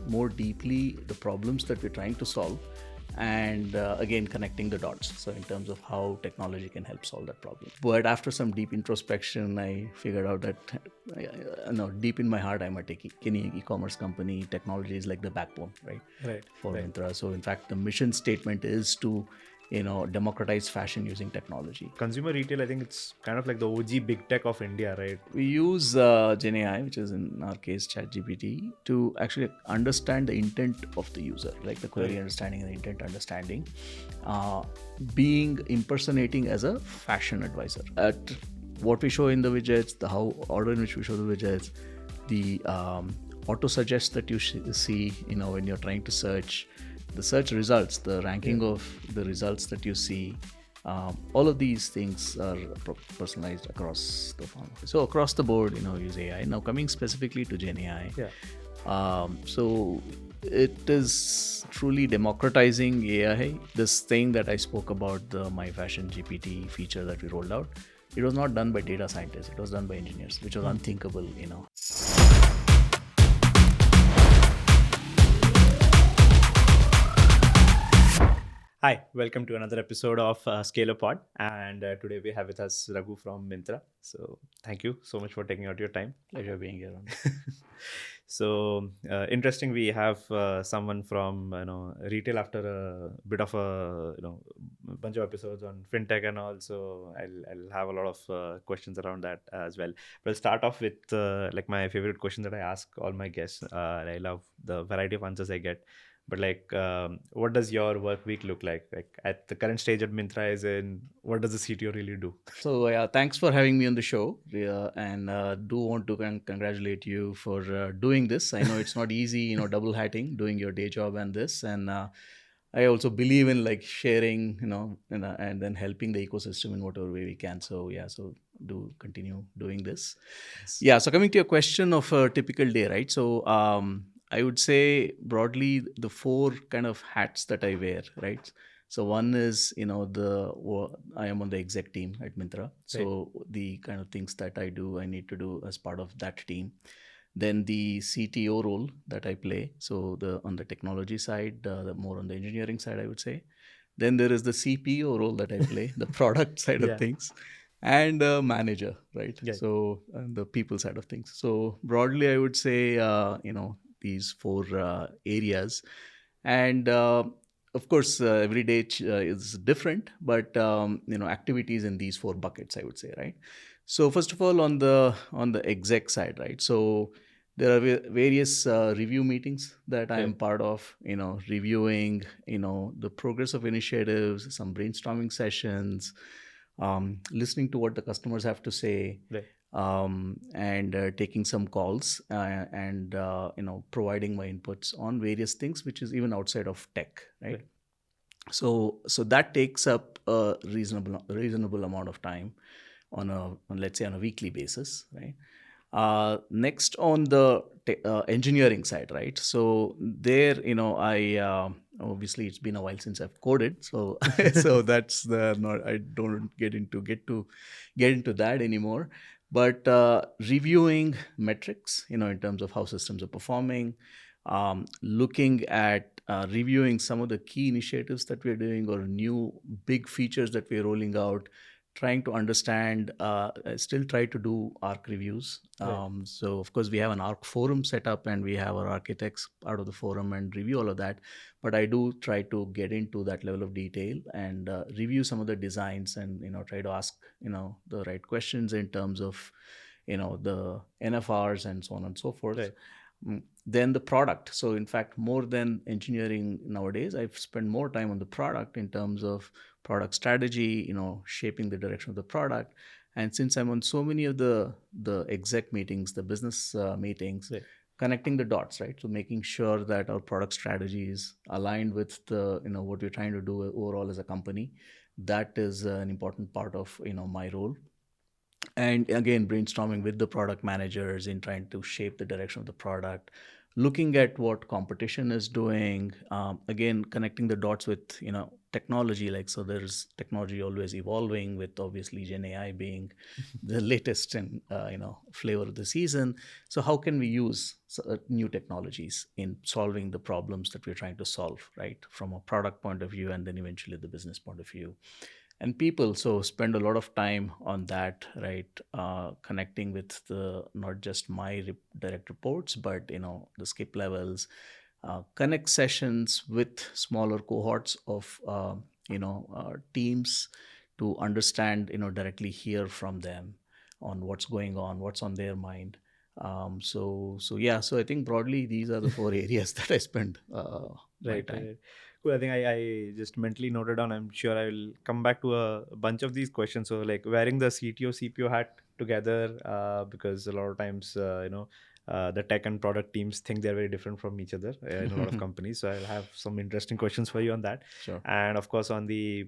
more deeply the problems that we're trying to solve, and again connecting the dots, so in terms of how technology can help solve that problem. But after some deep introspection, I figured out that deep in my heart, I'm at any e-commerce company, technology is like the backbone, right, for Myntra. So in fact, the mission statement is to democratize fashion using technology. Consumer retail, I think it's kind of like the OG big tech of India, right? We use GenAI, which is in our case ChatGPT, to actually understand the intent of the user, like the query understanding and the intent understanding, being impersonating as a fashion advisor. At what we show in the widgets, the how order in which we show the widgets, the auto suggest that you see, when you're trying to search, the search results, the ranking of the results that you see, all of these things are personalized across the farm. So across the board, use AI. Now coming specifically to GenAI, so it is truly democratizing AI. This thing that I spoke about, the My Fashion GPT feature that we rolled out, it was not done by data scientists. It was done by engineers, which was unthinkable, Hi, welcome to another episode of Scalerpod, and today we have with us Raghu from Myntra. So thank you so much for taking out your time. Pleasure being here. So interesting, we have someone from retail after a bit of a bunch of episodes on fintech and all. So I'll have a lot of questions around that as well. But I'll start off with like my favorite question that I ask all my guests. I love the variety of answers I get. But what does your work week look like? Like at the current stage at Myntra is in, what does the CTO really do? So thanks for having me on the show, and do want to congratulate you for doing this. I know it's not easy, double hatting, doing your day job and this, and I also believe in like sharing, and then helping the ecosystem in whatever way we can. So so do continue doing this. Yes. Yeah. So coming to your question of a typical day, right? So I would say broadly the four kind of hats that I wear, right? So one is, I am on the exec team at Myntra. So the kind of things that I do, I need to do as part of that team. Then the CTO role that I play. So on the technology side, the more on the engineering side, I would say. Then there is the CPO role that I play, the product side of things, and manager, right? Yeah. So and the people side of things. So broadly, I would say, these four areas, and of course every day is different, but activities in these four buckets, I would say, right? So first of all, on the exec side, right? So there are various review meetings that I am part of, reviewing, the progress of initiatives, some brainstorming sessions, listening to what the customers have to say, and taking some calls, and providing my inputs on various things, which is even outside of tech, right? So that takes up a reasonable amount of time on let's say on a weekly basis, right? Next on the engineering side, right? So there, I obviously it's been a while since I've coded, so so that's I don't get into that anymore. But reviewing metrics, in terms of how systems are performing, looking at reviewing some of the key initiatives that we're doing or new big features that we're rolling out, trying to understand, I still try to do ARC reviews. So of course we have an ARC forum set up and we have our architects out of the forum and review all of that. But I do try to get into that level of detail and review some of the designs and, try to ask, the right questions in terms of, the NFRs and so on and so forth. Then the product. So in fact, more than engineering nowadays, I've spent more time on the product in terms of product strategy, shaping the direction of the product. And since I'm on so many of the exec meetings, the business meetings, connecting the dots, right? So making sure that our product strategy is aligned with the, what we're trying to do overall as a company. That is an important part of, my role. And again, brainstorming with the product managers in trying to shape the direction of the product, looking at what competition is doing, again, connecting the dots with, technology, like, so there's technology always evolving, with obviously GenAI being the latest and flavor of the season. So how can we use new technologies in solving the problems that we're trying to solve, right, from a product point of view and then eventually the business point of view? And people so spend a lot of time on that, right, connecting with the not just my direct reports, but the skip levels, connect sessions with smaller cohorts of teams, to understand, directly hear from them on what's going on, what's on their mind. So yeah, so I think broadly these are the four areas that I spend my Right, time. right. Cool. I think I just mentally noted down. I'm sure I will come back to a bunch of these questions. So, like wearing the CTO, CPO hat together, because a lot of times, the tech and product teams think they're very different from each other in a lot of companies. So, I'll have some interesting questions for you on that. Sure. And of course, on the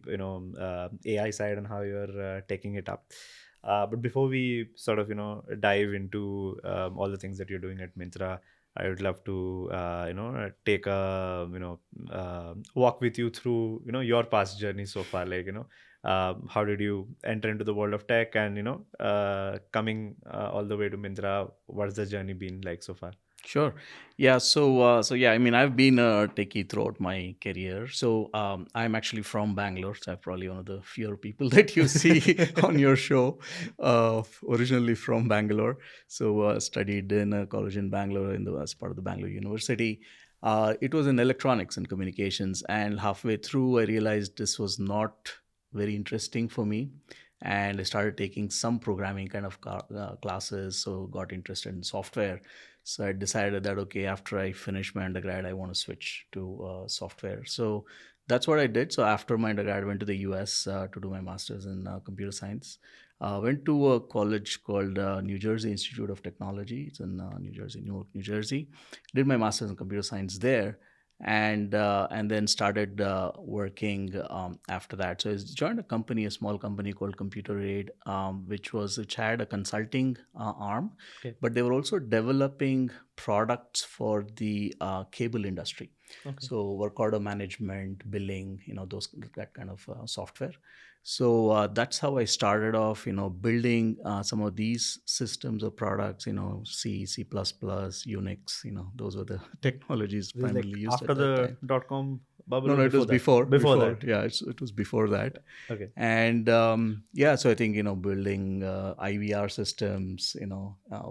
AI side and how you're taking it up. But before we sort of dive into all the things that you're doing at Myntra, I would love to take a walk with you through your past journey so far. Like how did you enter into the world of tech, and coming all the way to Myntra? What's the journey been like so far? Sure. Yeah. So yeah, I mean, I've been a techie throughout my career. So I'm actually from Bangalore. So I'm probably one of the fewer people that you see on your show. Originally from Bangalore. So studied in a college in Bangalore as part of the Bangalore University. It was in electronics and communications. And halfway through, I realized this was not very interesting for me. And I started taking some programming kind of classes. So got interested in software. So I decided that, okay, after I finish my undergrad, I want to switch to software. So that's what I did. So after my undergrad, I went to the US to do my master's in computer science. Went to a college called New Jersey Institute of Technology. It's in New Jersey, Newark, New Jersey. Did my master's in computer science there, and then started working after that. So I joined a company, a small company called Computer Aid, which had a consulting arm, Okay. but they were also developing products for the cable industry. Okay. So work order management, billing, that kind of software. So that's how I started off, building some of these systems or products, C, C++, Unix, those were the technologies This is like primarily used after at that the time. .com bubble. No, or it was that? before. That. Yeah, it was before that. Okay. And yeah, so I think, building IVR systems,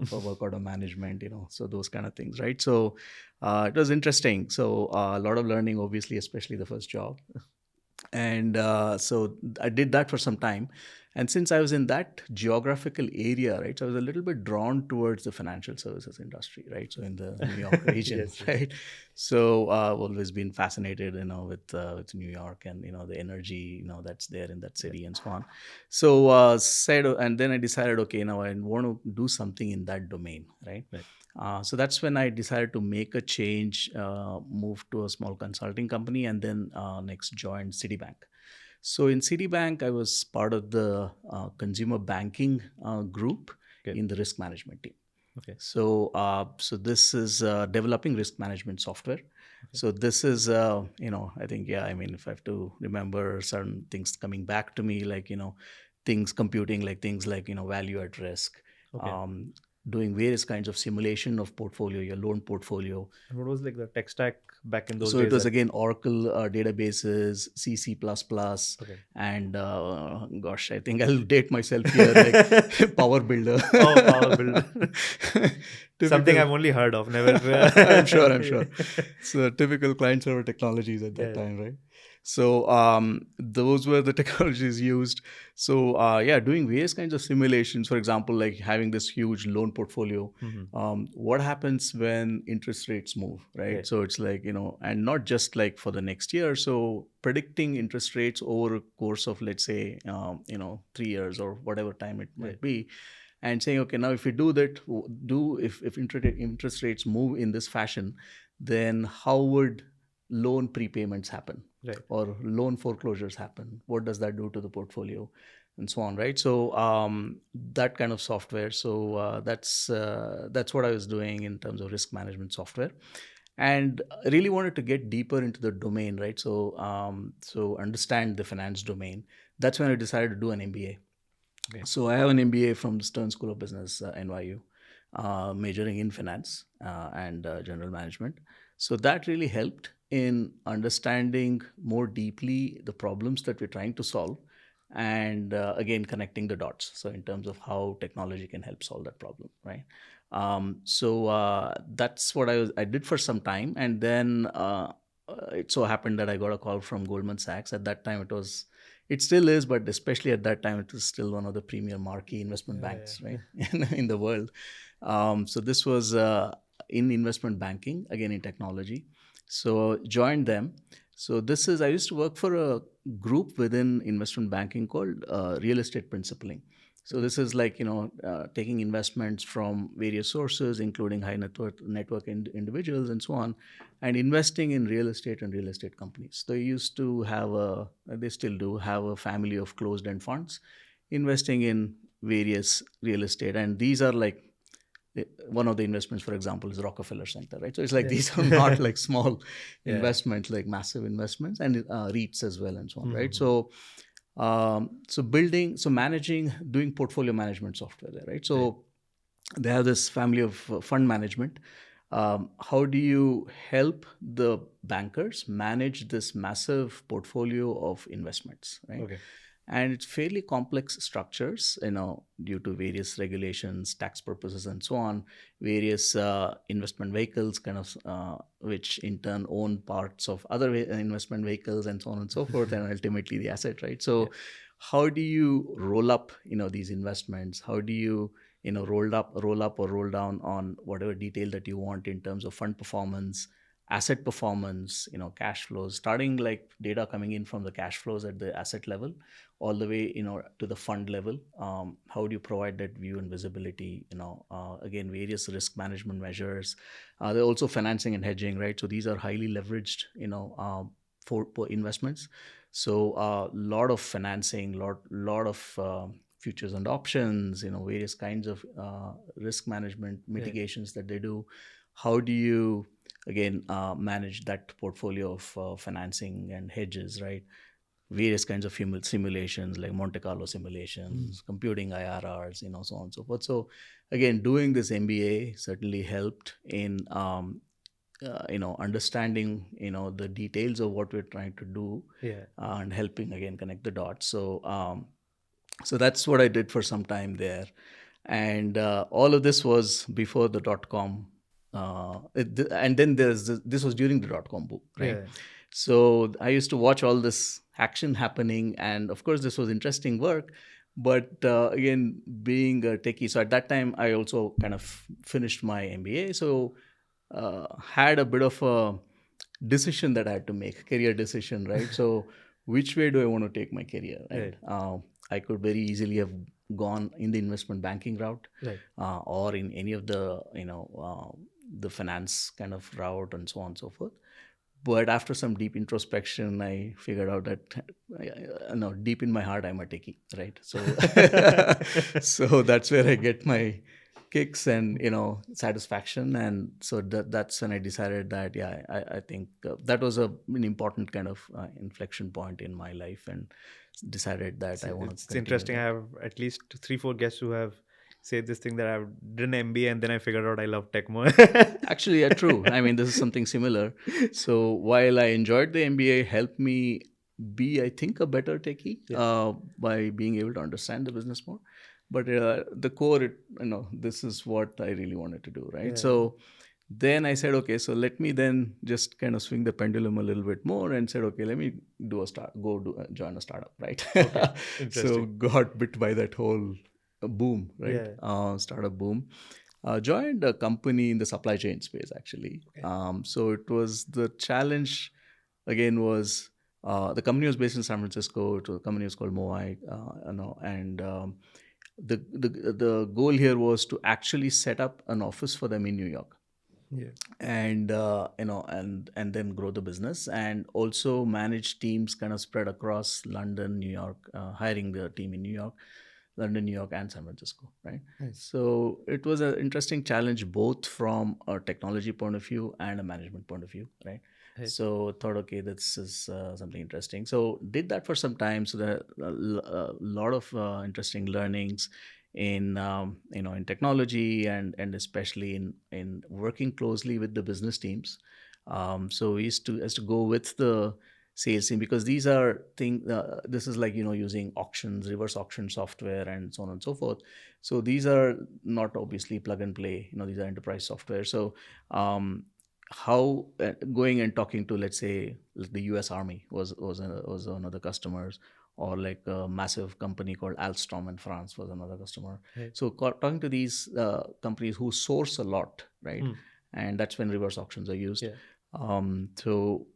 for work order management, so those kind of things, right? So it was interesting. So a lot of learning, obviously, especially the first job. And so I did that for some time. And since I was in that geographical area, right, so I was a little bit drawn towards the financial services industry, right? So in the New York region, Yes, yes. right? So I've always been fascinated, with New York and, the energy, that's there in that city and so on. So and then I decided, okay, now I want to do something in that domain, right? Right. So that's when I decided to make a change, move to a small consulting company, and then next joined Citibank. So in Citibank, I was part of the consumer banking group Okay. in the risk management team. Okay. So this is developing risk management software. So this is, I think, yeah, I mean, if I have to remember certain things coming back to me, like, things computing, like things like, value at risk, Okay. doing various kinds of simulation of portfolio, your loan portfolio. And what was like the tech stack back in those So days? it was again Oracle databases, C, C++, Okay. and gosh, I think I'll date myself here, like Power Builder. Oh, Power Builder. Something I've only heard of, never. I'm sure. So typical client server technologies at that time, right? So those were the technologies used. So yeah, doing various kinds of simulations. For example, like having this huge loan portfolio. What happens when interest rates move, right? So it's like, and not just like for the next year. So predicting interest rates over a course of, let's say, 3 years or whatever time it might be. And saying, okay, now if we do that, if interest rates move in this fashion, then how would loan prepayments happen, Right. or loan foreclosures happen? What does that do to the portfolio, and so on, right? So that kind of software. So that's what I was doing in terms of risk management software. and I really wanted to get deeper into the domain, right? So understand the finance domain. That's when I decided to do an MBA. Okay. So I have an MBA from the Stern School of Business, NYU, majoring in finance and general management. So that really helped in understanding more deeply the problems that we're trying to solve, and again connecting the dots. So in terms of how technology can help solve that problem, right? So that's what I did for some time, and then it so happened that I got a call from Goldman Sachs. At that time, it still is, but especially at that time, it was still one of the premier marquee investment banks, right, in the world. So this was in investment banking, again in technology. So joined them. So I used to work for a group within investment banking called real estate principling. So this is like, taking investments from various sources, including high network individuals and so on, and investing in real estate and real estate companies. They used to they still do have a family of closed-end funds investing in various real estate. And these are like, one of the investments, for example, is Rockefeller Center, right? So it's like these are not like small investments, like massive investments, and REITs as well, and so on, right? So managing, doing portfolio management software there, right? So they have this family of fund management. How do you help the bankers manage this massive portfolio of investments, right? Okay. And it's fairly complex structures, due to various regulations, tax purposes, and so on. Various investment vehicles, which in turn own parts of other investment vehicles, and so on and so forth, and ultimately the asset, right? So, how do you roll up, these investments? How do you, roll up or roll down on whatever detail that you want in terms of fund performance, asset performance, cash flows, starting like data coming in from the cash flows at the asset level, all the way, to the fund level. How do you provide that view and visibility? Again, various risk management measures. They're also financing and hedging, right? So these are highly leveraged, for investments. So a lot of financing, lot of futures and options, various kinds of risk management mitigations that they do. How do you again manage that portfolio of financing and hedges, right? Various kinds of simulations like Monte Carlo simulations, computing IRRs, so on and so forth. So again, doing this MBA certainly helped in understanding the details of what we're trying to do, and helping again connect the dots. So that's what I did for some time there, and all of this was before the .com. And then this was during the .com boom, right? So I used to watch all this action happening, and of course this was interesting work. But again, being a techie, so at that time I also kind of finished my MBA, so had a bit of a decision that I had to make, career decision, right? So which way do I want to take my career, right? I could very easily have gone in the investment banking route, or in any of the the finance kind of route, and so on and so forth. But after some deep introspection, I figured out that deep in my heart, I'm a techie, right? So, so that's where I get my kicks and satisfaction. And so that's when I decided that I think that was an important kind of inflection point in my life, and decided that I want to. It's interesting. I have at least 3-4 guests who have said this thing, that I've done MBA and then I figured out I love tech more. Actually, yeah, true. I mean, this is something similar. So while I enjoyed the MBA, helped me be, I think, a better techie by being able to understand the business more. But the core, this is what I really wanted to do, right? So then I said, okay, so let me then just kind of swing the pendulum a little bit more, and said, okay, let me join a startup, right? So got bit by that whole boom, right? Startup boom. Joined a company in the supply chain space, actually. So it was the challenge again was the company was based in San Francisco. The company was called Moai, and the goal here was to actually set up an office for them in New York. And and then grow the business, and also manage teams kind of spread across London, New York, hiring the team in New York. London, New York, and San Francisco, right? Nice. So it was an interesting challenge both from a technology point of view and a management point of view, right? Right. So thought, okay, this is something interesting. So did that for some time. So there are a lot of interesting learnings in in technology and especially in working closely with the business teams. So we used to go with the sales team because these are things. This is like using auctions, reverse auction software, and so on and so forth. So these are not obviously plug and play. These are enterprise software. So how going and talking to, let's say, the U.S. Army was another customers, or like a massive company called Alstom in France was another customer. Right. So talking to these companies who source a lot, right? And that's when reverse auctions are used. Yeah. So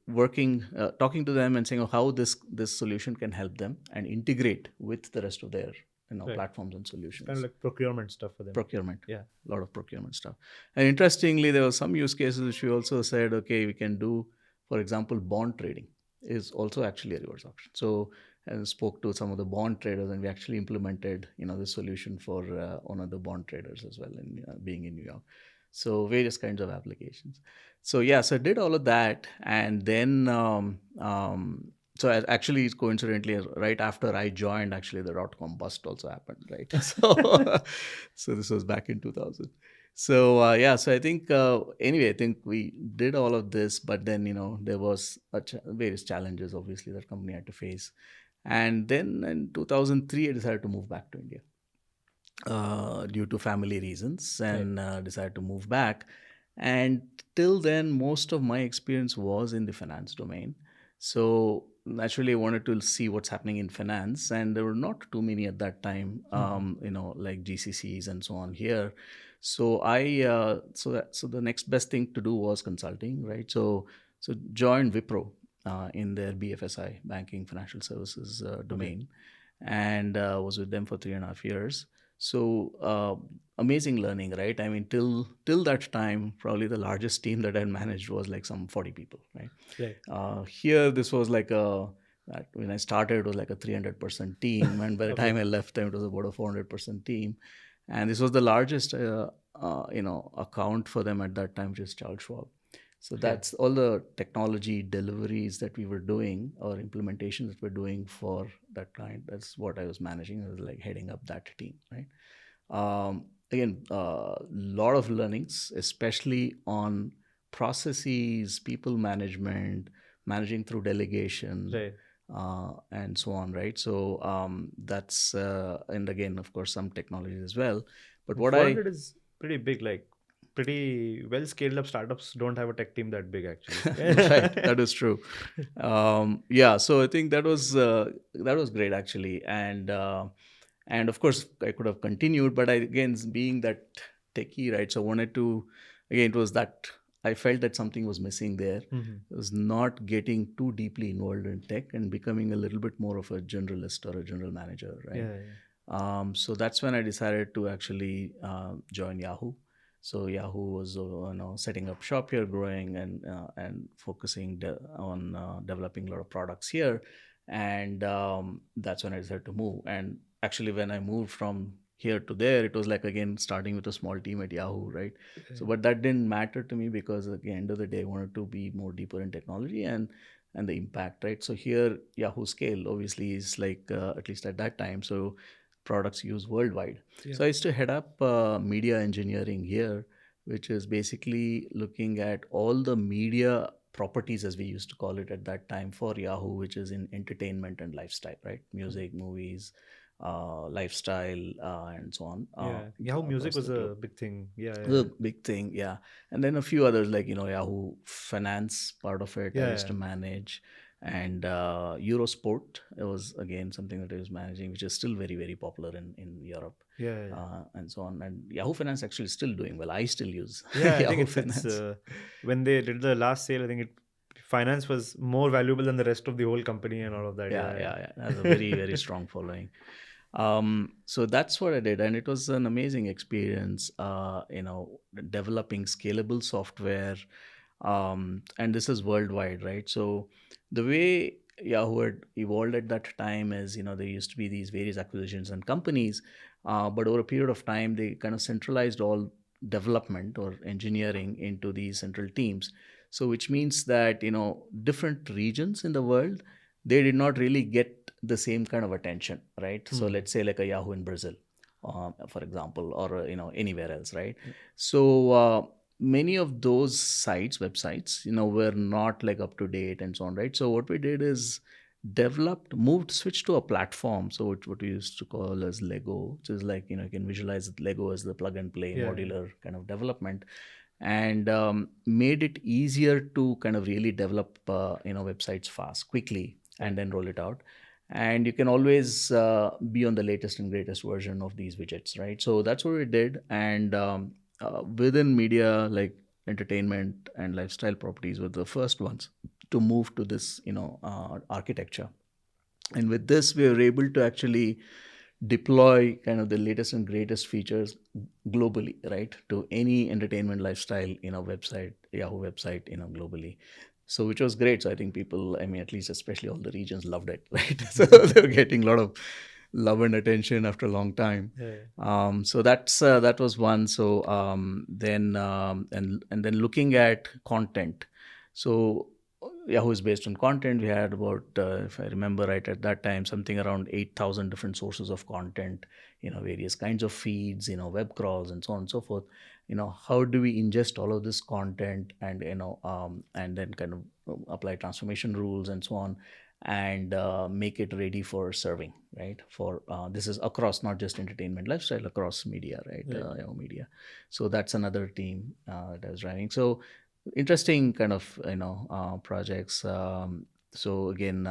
talking to them and saying how this solution can help them and integrate with the rest of their Right. platforms and It's solutions. kind of like procurement stuff for them. Procurement. Yeah. A lot of procurement stuff. And interestingly, there were some use cases which we also said, okay, we can do, for example, bond trading is also actually a reverse auction. So I spoke to some of the bond traders, and we actually implemented the solution for one of the bond traders as well, in being in New York. So various kinds of applications. So yeah, so I did all of that, and then so actually, coincidentally, right after I joined, actually the .com bust also happened, right? So this was back in 2000. So yeah, so I think anyway, I think we did all of this, but then there was various challenges, obviously, that company had to face, and then in 2003, I decided to move back to India due to family reasons, and decided to move back. And till then, most of my experience was in the finance domain. So naturally, I wanted to see what's happening in finance, and there were not too many at that time, like GCCs and so on here. So so the next best thing to do was consulting, right? So joined Wipro in their BFSI, banking financial services domain, and was with them for 3.5 years. So amazing learning, right? I mean, till that time, probably the largest team that I managed was like some 40 people, right? Right. Here, this was like when I started, it was like a 300-person team, and by the time I left them, it was about a 400-person team, and this was the largest, account for them at that time, which is Charles Schwab. So that's all the technology deliveries that we were doing or implementations that we're doing for that client. That's what I was managing. I was like heading up that team, right? Again, a lot of learnings, especially on processes, people management, managing through delegation, and so on, right? So that's and again, of course, some technologies as well. But what 400 is pretty big. Like pretty well scaled up startups don't have a tech team that big, actually. Right, that is true. Yeah, so I think that was great actually, and of course I could have continued, but again, being that techie, right? So I wanted to, again, it was that I felt that something was missing there. It was not getting too deeply involved in tech and becoming a little bit more of a generalist or a general manager, right? So that's when I decided to actually join Yahoo. So Yahoo was setting up shop here, growing and focusing on developing a lot of products here, and that's when I decided to move. And actually, when I moved from here to there, it was like again starting with a small team at Yahoo, right? So, but that didn't matter to me because at the end of the day, I wanted to be more deeper in technology and the impact, right? So here, Yahoo Scale obviously is like at least at that time, so products used worldwide. So I used to head up media engineering here, which is basically looking at all the media properties, as we used to call it at that time, for Yahoo, which is in entertainment and lifestyle, right? Music, movies, lifestyle, and so on. Yahoo Music across was the globe. a big thing. A big thing, yeah. And then a few others like Yahoo Finance, part of it I used to manage, and Eurosport. It was again something that I was managing, which is still very, very popular in Europe. And so on. And Yahoo Finance actually is still doing well. I still use I think Yahoo it's Finance. when they did the last sale, I think finance was more valuable than the rest of the whole company and all of that. Yeah. That's a very, very strong following. So that's what I did, and it was an amazing experience. Developing scalable software, and this is worldwide, right? So the way Yahoo had evolved at that time as, there used to be these various acquisitions and companies, but over a period of time, they kind of centralized all development or engineering into these central teams. So, which means that, different regions in the world, they did not really get the same kind of attention, right? So, let's say like a Yahoo in Brazil, for example, or, anywhere else, right? So, many of those sites, websites, were not like up to date and so on, right? So what we did is switched to a platform. So what we used to call as Lego, which is like, you can visualize Lego as the plug and play modular kind of development, and made it easier to kind of really develop, websites fast, quickly, and then roll it out. And you can always be on the latest and greatest version of these widgets, right? So that's what we did. And within media, like entertainment and lifestyle properties were the first ones to move to this, architecture. And with this, we were able to actually deploy kind of the latest and greatest features globally, right, to any entertainment lifestyle, website, Yahoo website, globally. So which was great. So I think people, I mean, at least especially all the regions loved it, right? So they were getting a lot of love and attention after a long time. So that was one. So then and then looking at content. So Yahoo is based on content. We had about, if I remember right, at that time, something around 8,000 different sources of content, various kinds of feeds, web crawls, and so on and so forth. How do we ingest all of this content, and, and then kind of apply transformation rules and so on, and make it ready for serving, right? For this is across not just entertainment lifestyle, across media, right? Yahoo media. So that's another team that I was driving. So interesting kind of projects. So again,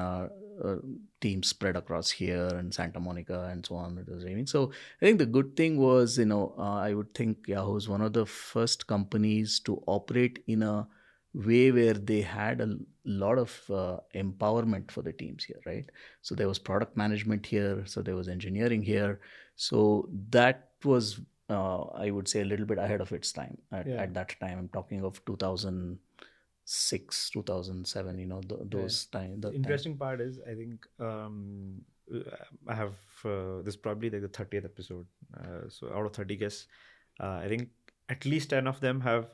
teams spread across here and Santa Monica and so on. It was raving. So I think the good thing was, I would think Yahoo is one of the first companies to operate in a way where they had a lot of empowerment for the teams here, right? So there was product management here, so there was engineering here. So that was, I would say, a little bit ahead of its time at that time. I'm talking of 2006, 2007, those time. The interesting part is, I think I have this is probably like the 30th episode. So out of 30 guests, I think at least 10 of them have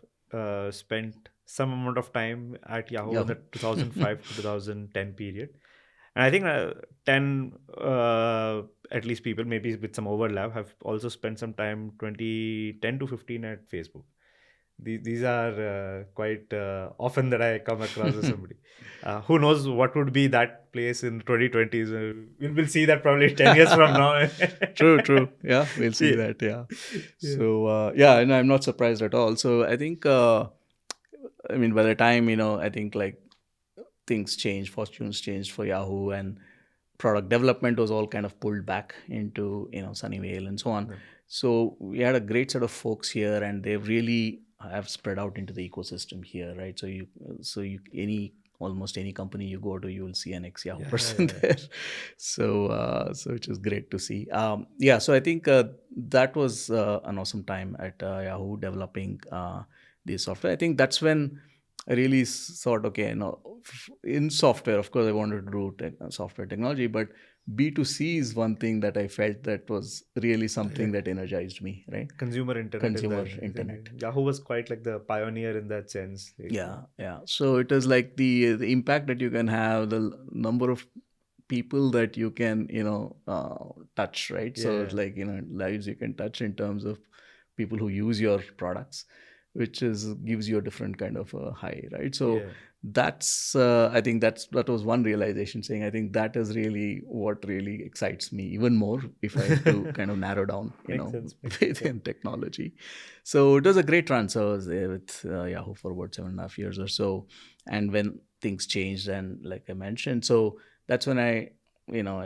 spent some amount of time at Yahoo in the 2005 to 2010 period. And I think 10 at least people, maybe with some overlap, have also spent some time 2010 to 15 at Facebook. These are quite often that I come across as somebody. Who knows what would be that place in 2020s? We'll see that probably 10 years from now. True. Yeah, we'll see that. Yeah. So, and I'm not surprised at all. So I think, I mean, by the time, I think like things changed, fortunes changed for Yahoo, and product development was all kind of pulled back into, Sunnyvale and so on. So we had a great set of folks here, and they really have spread out into the ecosystem here, right? So almost any company you go to, you will see an ex-Yahoo person there. So which is great to see. So I think that was an awesome time at Yahoo developing this software. I think that's when I really thought, okay, in software, of course, I wanted to do software technology, but B2C is one thing that I felt that was really something that energized me, right? Consumer internet. Yahoo was quite like the pioneer in that sense. Yeah. So it is like the impact that you can have, the number of people that you can, touch, right? So it's like, lives you can touch in terms of people who use your products, which gives you a different kind of a high, right? So that's I think that was one realization, saying I think that is really what really excites me even more if I have to kind of narrow down, within technology. So it was a great transfer. I was there with Yahoo for about 7.5 years or so, and when things changed, and like I mentioned, so that's when I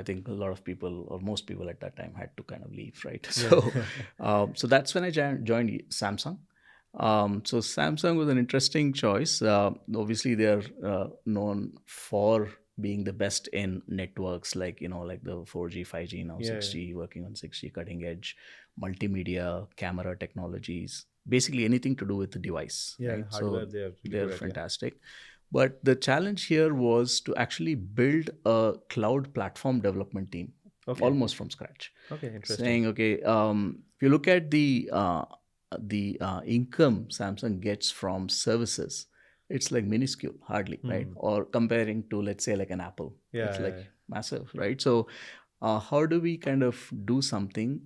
think a lot of people, or most people at that time, had to kind of leave, right? So so that's when I joined Samsung. So Samsung was an interesting choice. Obviously, they're known for being the best in networks, like like the 4G, 5G, now 6G, working on 6G, cutting edge multimedia, camera technologies, basically anything to do with the device. Right? Hardware, so they're fantastic. But the challenge here was to actually build a cloud platform development team Okay. almost from scratch. Okay, interesting. Saying, okay, if you look at the income Samsung gets from services, it's like minuscule, hardly, right? Or comparing to, let's say, like an Apple, it's like massive, right? So how do we kind of do something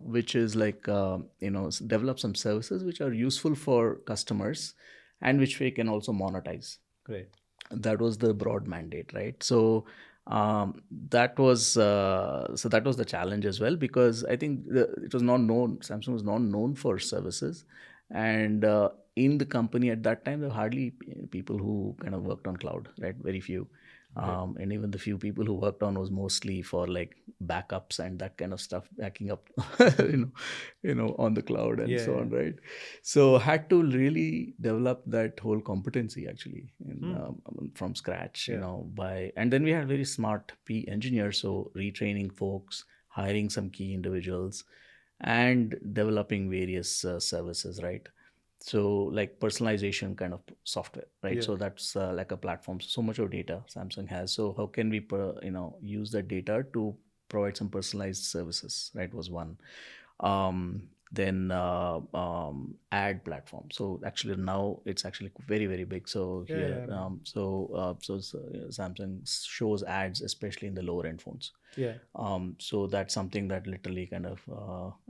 which is like develop some services which are useful for customers and which we can also monetize? Great. That was the broad mandate, right? So that was the challenge as well, because I think it was not known. Samsung was not known for services, and in the company at that time, there were hardly people who kind of worked on cloud, right? Very few. And even the few people who worked on was mostly for like backups and that kind of stuff, backing up, on the cloud and so on, right? So had to really develop that whole competency actually from scratch, and then we had very smart P engineers, so retraining folks, hiring some key individuals, and developing various services, right? So like personalization kind of software, right? So that's like a platform. So much of data Samsung has. So how can we use that data to provide some personalized services, right? Was one. Then ad platform. So actually now it's actually very very big. So here, Samsung shows ads, especially in the lower end phones. So that's something that literally kind of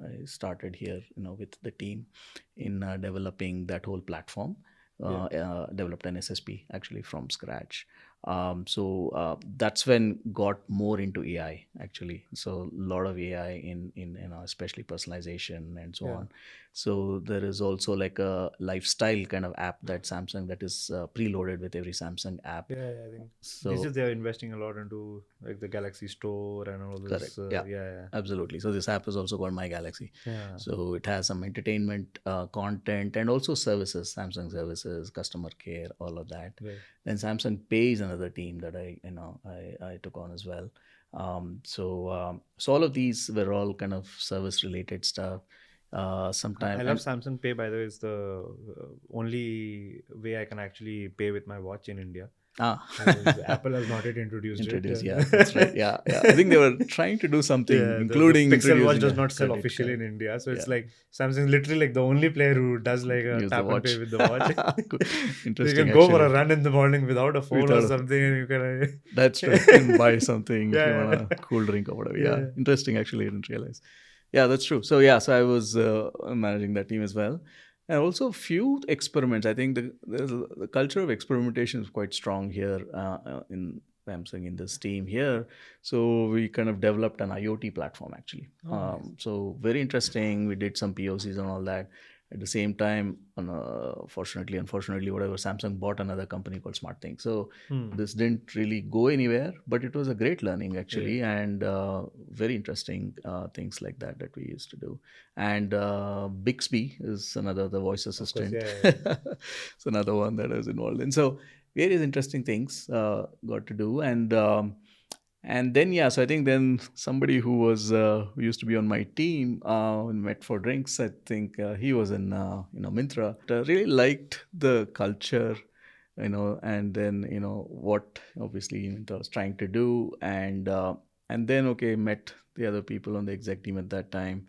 I started here, with the team in developing that whole platform. Developed an SSP actually from scratch. So that's when got more into AI actually. So a lot of AI in especially personalization and so on. So there is also like a lifestyle kind of app that Samsung that is preloaded with every Samsung app. I think So these days they are investing a lot into like the Galaxy Store and all this. Correct. Absolutely. So this app is also called My Galaxy. So it has some entertainment content and also services, Samsung services, customer care, all of that. Then Samsung Pay is another team that I took on as well. So all of these were all kind of service related stuff. Sometimes I love Samsung Pay, by the way. It's the only way I can actually pay with my watch in India. Apple has not yet introduced it. Yeah, that's right. Yeah. I think they were trying to do something, including the Pixel Watch introducing does a not sell credit officially card. in India, so it's like Samsung's literally like the only player who does like a Use the tap and pay watch. with the watch. Interesting. You can go for actually. a run in the morning without a phone or something, and you can. That's true. You can buy something if you want a cool drink or whatever. Yeah. Interesting. Actually, I didn't realize. Yeah, that's true. So I was managing that team as well, and also a few experiments. I think the culture of experimentation is quite strong here in Samsung in this team here. So we kind of developed an IoT platform actually. Nice. So very interesting. We did some POCs and all that. At the same time, unfortunately, whatever, Samsung bought another company called SmartThings. So this didn't really go anywhere, but it was a great learning actually, and very interesting things like that we used to do. And Bixby is another, the voice assistant. It's another one that I was involved in. So various interesting things got to do, and then so I think then somebody who used to be on my team we met for drinks. I think he was in Myntra. Really liked the culture, and then what obviously Myntra was trying to do, and then met the other people on the exec team at that time.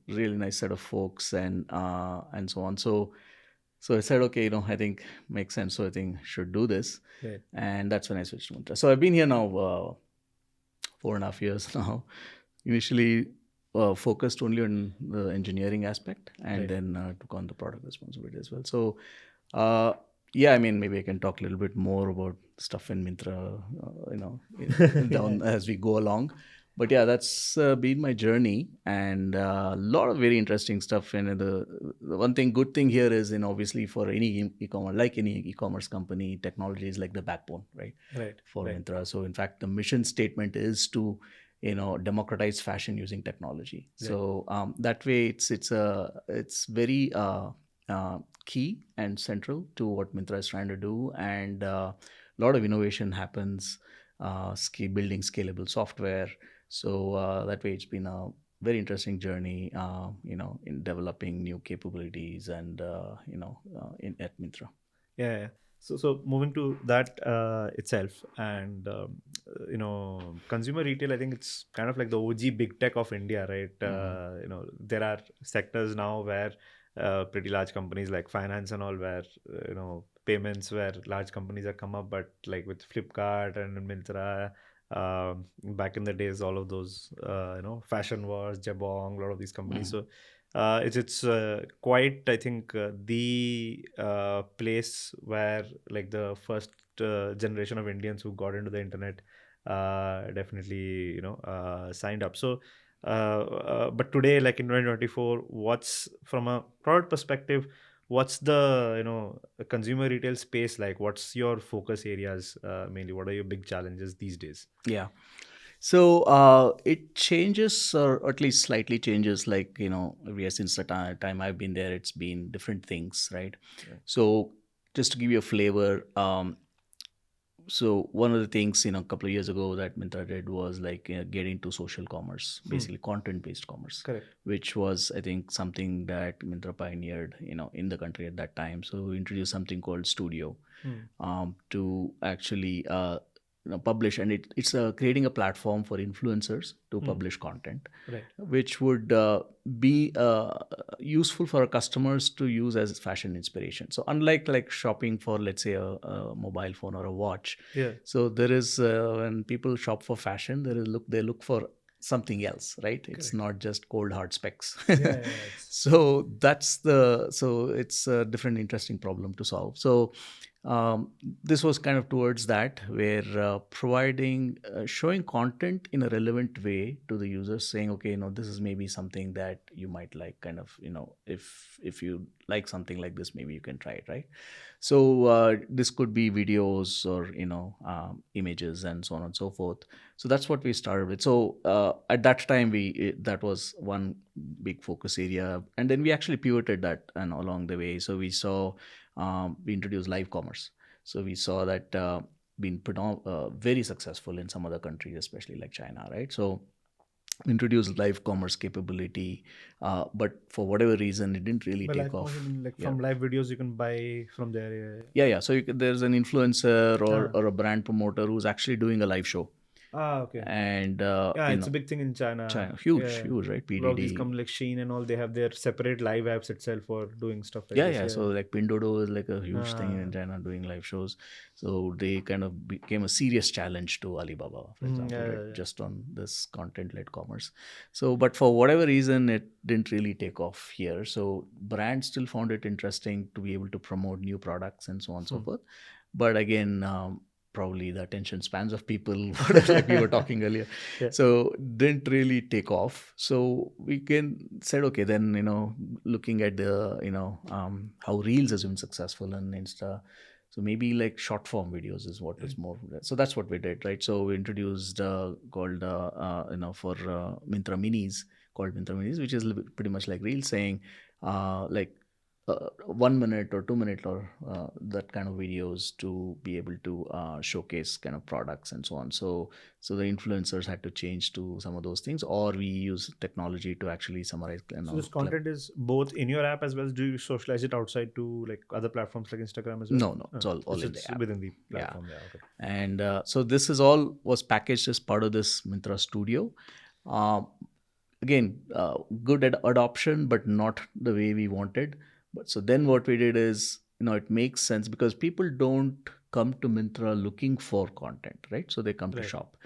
Really nice set of folks and so on. So I said, okay, I think makes sense. So I think should do this, and that's when I switched to Myntra. So I've been here now 4.5 years now. Initially focused only on the engineering aspect, and then took on the product responsibility as well. So I mean, maybe I can talk a little bit more about stuff in Myntra, down as we go along. But that's been my journey, and a lot of very interesting stuff. And the one good thing here is, obviously for any e-commerce, like any e-commerce company, technology is like the backbone, right? For Myntra. So in fact, the mission statement is to democratize fashion using technology. So that way, it's very key and central to what Myntra is trying to do, and a lot of innovation happens, building scalable software. So that way, it's been a very interesting journey, in developing new capabilities and at Myntra. So moving to that itself, and consumer retail, I think it's kind of like the OG big tech of India, right? There are sectors now where pretty large companies like finance and all, where payments, where large companies have come up, but like with Flipkart and Myntra. Back in the days, all of those, Fashion Wars, Jabong, a lot of these companies. So it's quite, I think, the place where like the first generation of Indians who got into the internet definitely signed up. So but today, like in 2024, what's from a product perspective, what's the consumer retail space like? What's your focus areas mainly? What are your big challenges these days? Yeah. So it changes, or at least slightly changes. Like since the time I've been there, it's been different things, right? Yeah. So just to give you a flavor, so one of the things a couple of years ago that Myntra did was like get into social commerce, basically content-based commerce, Correct. which was, I think, something that Myntra pioneered, in the country at that time. So we introduced something called Studio to actually publish, and it's creating a platform for influencers to publish content, Right. which would be useful for our customers to use as fashion inspiration. So unlike like shopping for, let's say, a mobile phone or a watch, Yeah. so there is when people shop for fashion, they look for something else, right? It's not just cold hard specs. Yeah. So so it's a different interesting problem to solve. So this was kind of towards that, where showing content in a relevant way to the users, saying, okay, this is maybe something that you might like, kind of, if you like something like this, maybe you can try it, right? So this could be videos or images and so on and so forth. So that's what we started with. So at that time, that was one big focus area, and then we actually pivoted that and along the way. So we introduced live commerce. So we saw that being very successful in some other countries, especially like China, right? So introduced live commerce capability, but for whatever reason, it didn't really take off. From live videos you can buy from there. Yeah. So there's an influencer or a brand promoter who's actually doing a live show. Okay. And It's a big thing in China. huge, right? A lot of these PDD. companies like Shein and all, they have their separate live apps itself for doing stuff like Yeah, this. yeah. So like Pinduoduo is like a huge thing in China doing live shows. So they kind of became a serious challenge to Alibaba, for example, right? Just on this content-led commerce. So, but for whatever reason, it didn't really take off here. So brands still found it interesting to be able to promote new products and so on and so forth. But again, probably the attention spans of people, like we were talking earlier, so didn't really take off. So we said, okay, then looking at the how Reels has been successful and Insta, so maybe like short form videos is what is more. So that's what we did, right? So we introduced called for Myntra Minis, called Myntra Minis, which is pretty much like Reels, saying like 1 minute or 2 minute or that kind of videos to be able to showcase kind of products and so on. So the influencers had to change to some of those things, or we use technology to actually summarize. So this content is both in your app as well as do you socialize it outside to like other platforms like Instagram as well? No, it's all in the app. Within the platform. Yeah. Okay. And so this is all was packaged as part of this Myntra Studio. Again, good adoption, but not the way we wanted. But so then what we did is, it makes sense because people don't come to Myntra looking for content, right? So they come to shop,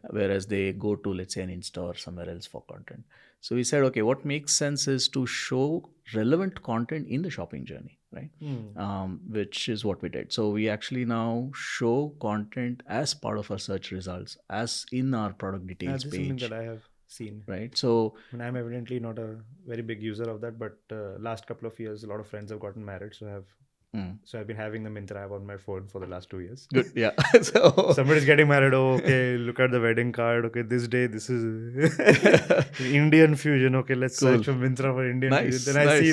whereas they go to, let's say, an Insta or somewhere else for content. So we said, okay, what makes sense is to show relevant content in the shopping journey, right? Which is what we did. So we actually now show content as part of our search results, as in our product details This page. is something that I have seen, right? So I'm evidently not a very big user of that, but last couple of years a lot of friends have gotten married, so I've been having the Myntra app on my phone for the last 2 years. Good. Yeah. So somebody's getting married. Oh, okay, look at the wedding card. Okay, this day this is Indian fusion. Okay, let's search for Myntra for Indian fusion. Then I see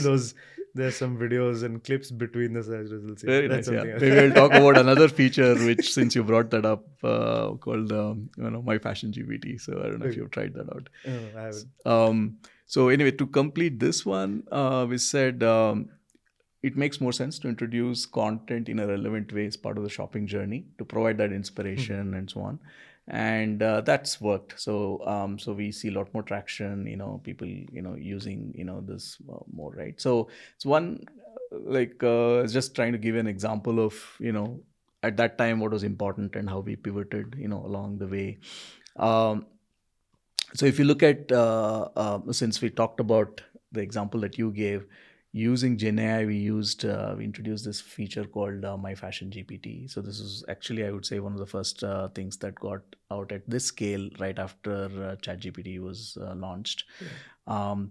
there's some videos and clips between the search results. Very nice. Yeah. Maybe we'll talk about another feature, which, since you brought that up, called My Fashion GPT. So I don't know if you've tried that out. No, I haven't. So anyway, to complete this one, we said it makes more sense to introduce content in a relevant way as part of the shopping journey to provide that inspiration and so on. And that's worked. So we see a lot more traction, people, using, this more, right? So it's one, just trying to give an example of, at that time, what was important and how we pivoted, along the way. So if you look at, since we talked about the example that you gave, using GenAI, we introduced this feature called My Fashion GPT. So this is actually, I would say, one of the first things that got out at this scale right after ChatGPT was launched.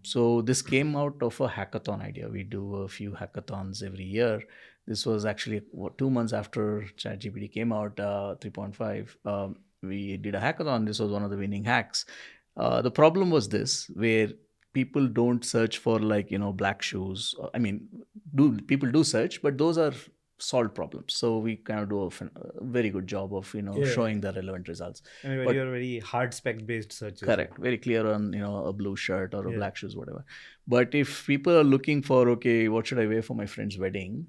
So this came out of a hackathon idea. We do a few hackathons every year. This was actually 2 months after ChatGPT came out, 3.5. We did a hackathon. This was one of the winning hacks. The problem was this, where people don't search for black shoes. I mean, people do search, but those are solved problems. So we kind of do a very good job of showing the relevant results. I mean, you're very hard spec based searches. Correct. Very clear on a blue shirt or a black shoes, whatever. But if people are looking for, okay, what should I wear for my friend's wedding,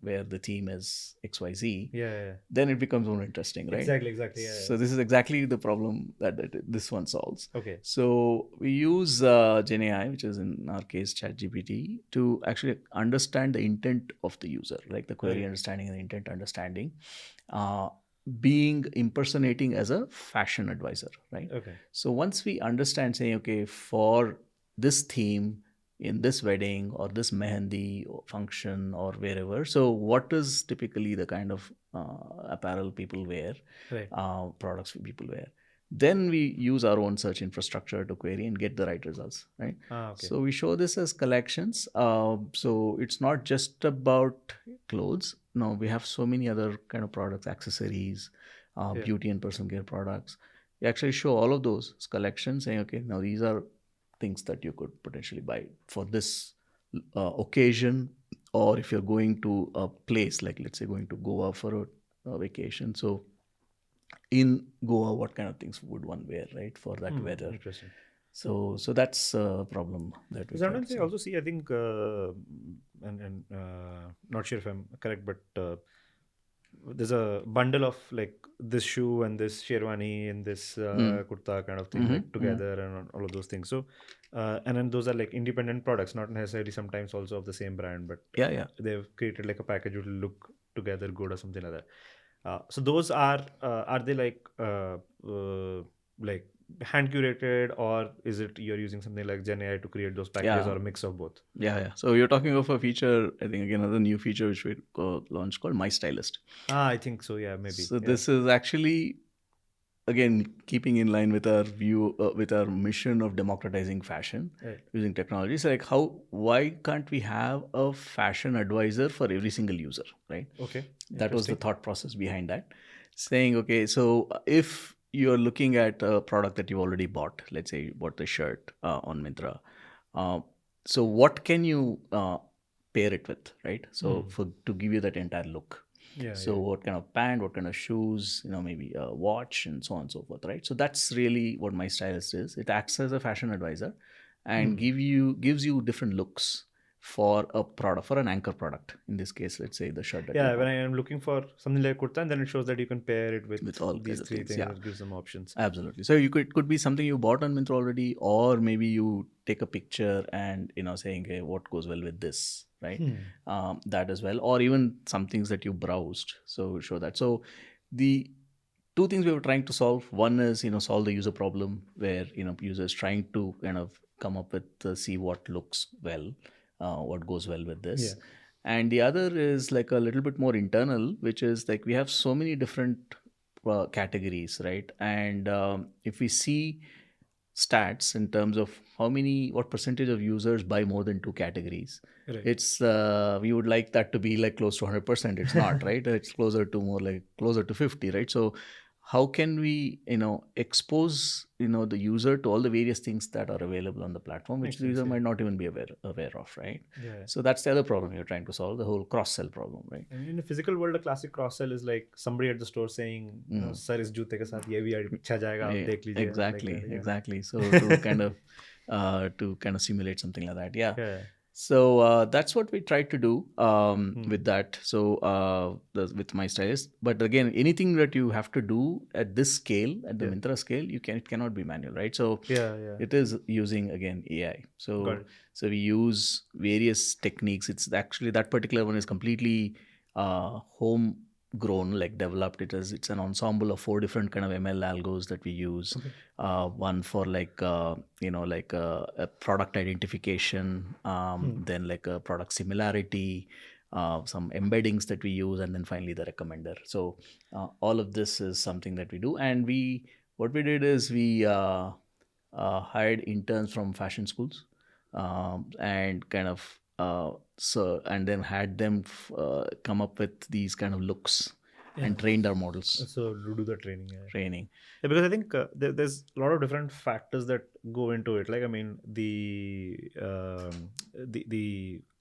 where the theme is XYZ, then it becomes more interesting, right? Exactly. So this is exactly the problem that this one solves. Okay. So we use GenAI, which is in our case ChatGPT, to actually understand the intent of the user, like the query understanding and the intent understanding. Being impersonating as a fashion advisor, right? Okay. So once we understand, saying, okay, for this theme in this wedding or this mehendi function or wherever, so what is typically the kind of apparel people wear, products people wear, then we use our own search infrastructure to query and get the right results, right? Okay. So we show this as collections. So it's not just about clothes. No, we have so many other kind of products, accessories, beauty and personal care products. We actually show all of those as collections, saying, okay, now these are things that you could potentially buy for this occasion, or if you're going to a place, like let's say going to Goa for a vacation. So in Goa, what kind of things would one wear, right, for that weather? Interesting. So that's a problem that we sometimes I also see, I think, and not sure if I'm correct, but there's a bundle of like this shoe and this sherwani and this kurta kind of thing like together and all of those things. So and then those are like independent products, not necessarily sometimes also of the same brand, but they've created like a package which will look together good or something like that. So those are they like hand curated, or is it you're using something like GenAI to create those packages, or a mix of both? So you're talking of a feature, I think, again, another new feature which we launched called MyStylist. I think so. Yeah, maybe. So this is actually, again, keeping in line with our view, with our mission of democratizing fashion using technology. So like, why can't we have a fashion advisor for every single user, right? Okay. That was the thought process behind that. Saying, okay, so if you're looking at a product that you already bought, let's say you bought the shirt on Myntra, so what can you pair it with, right? So to give you that entire look. What kind of pant, what kind of shoes, maybe a watch and so on and so forth, right? So that's really what MyStylist is. It acts as a fashion advisor and gives you different looks for a product, for an anchor product. In this case, let's say the shirt. When I am looking for something like kurta, and then it shows that you can pair it with all these three things. It gives them options. Absolutely. So it could be something you bought on Myntra already, or maybe you take a picture and saying, hey, what goes well with this, right? That as well, or even some things that you browsed. So show that. So the two things we were trying to solve. One is solve the user problem where users trying to kind of come up with see what looks well. What goes well with this. And the other is like a little bit more internal, which is like we have so many different categories, right? And if we see stats in terms of what percentage of users buy more than two categories, it's we would like that to be like close to 100%. It's not, right? It's closer to 50, right? So how can we expose the user to all the various things that are available on the platform, which the user might not even be aware of, right? So that's the other problem you're trying to solve, the whole cross-sell problem, right? And in the physical world, a classic cross-sell is like somebody at the store saying, sir, is joote ke saath ye bhi acha jayega, aap dekh lijiye. Exactly. So to kind of simulate something like that. So that's what we tried to do with that. So with MyStylist, but again, anything that you have to do at this scale, at the Myntra scale, it cannot be manual, right? So it is using again AI. So we use various techniques. It's actually that particular one is completely home grown, like developed. It's an ensemble of 4 different kind of ML algos that we use. One for like a product identification, then like a product similarity, some embeddings that we use, and then finally the recommender. So all of this is something that we do. And what we did is we hired interns from fashion schools, and kind of and then had them come up with these kind of looks and trained our models. So do the training. Training. Yeah, because I think there's a lot of different factors that go into it. Like, I mean, the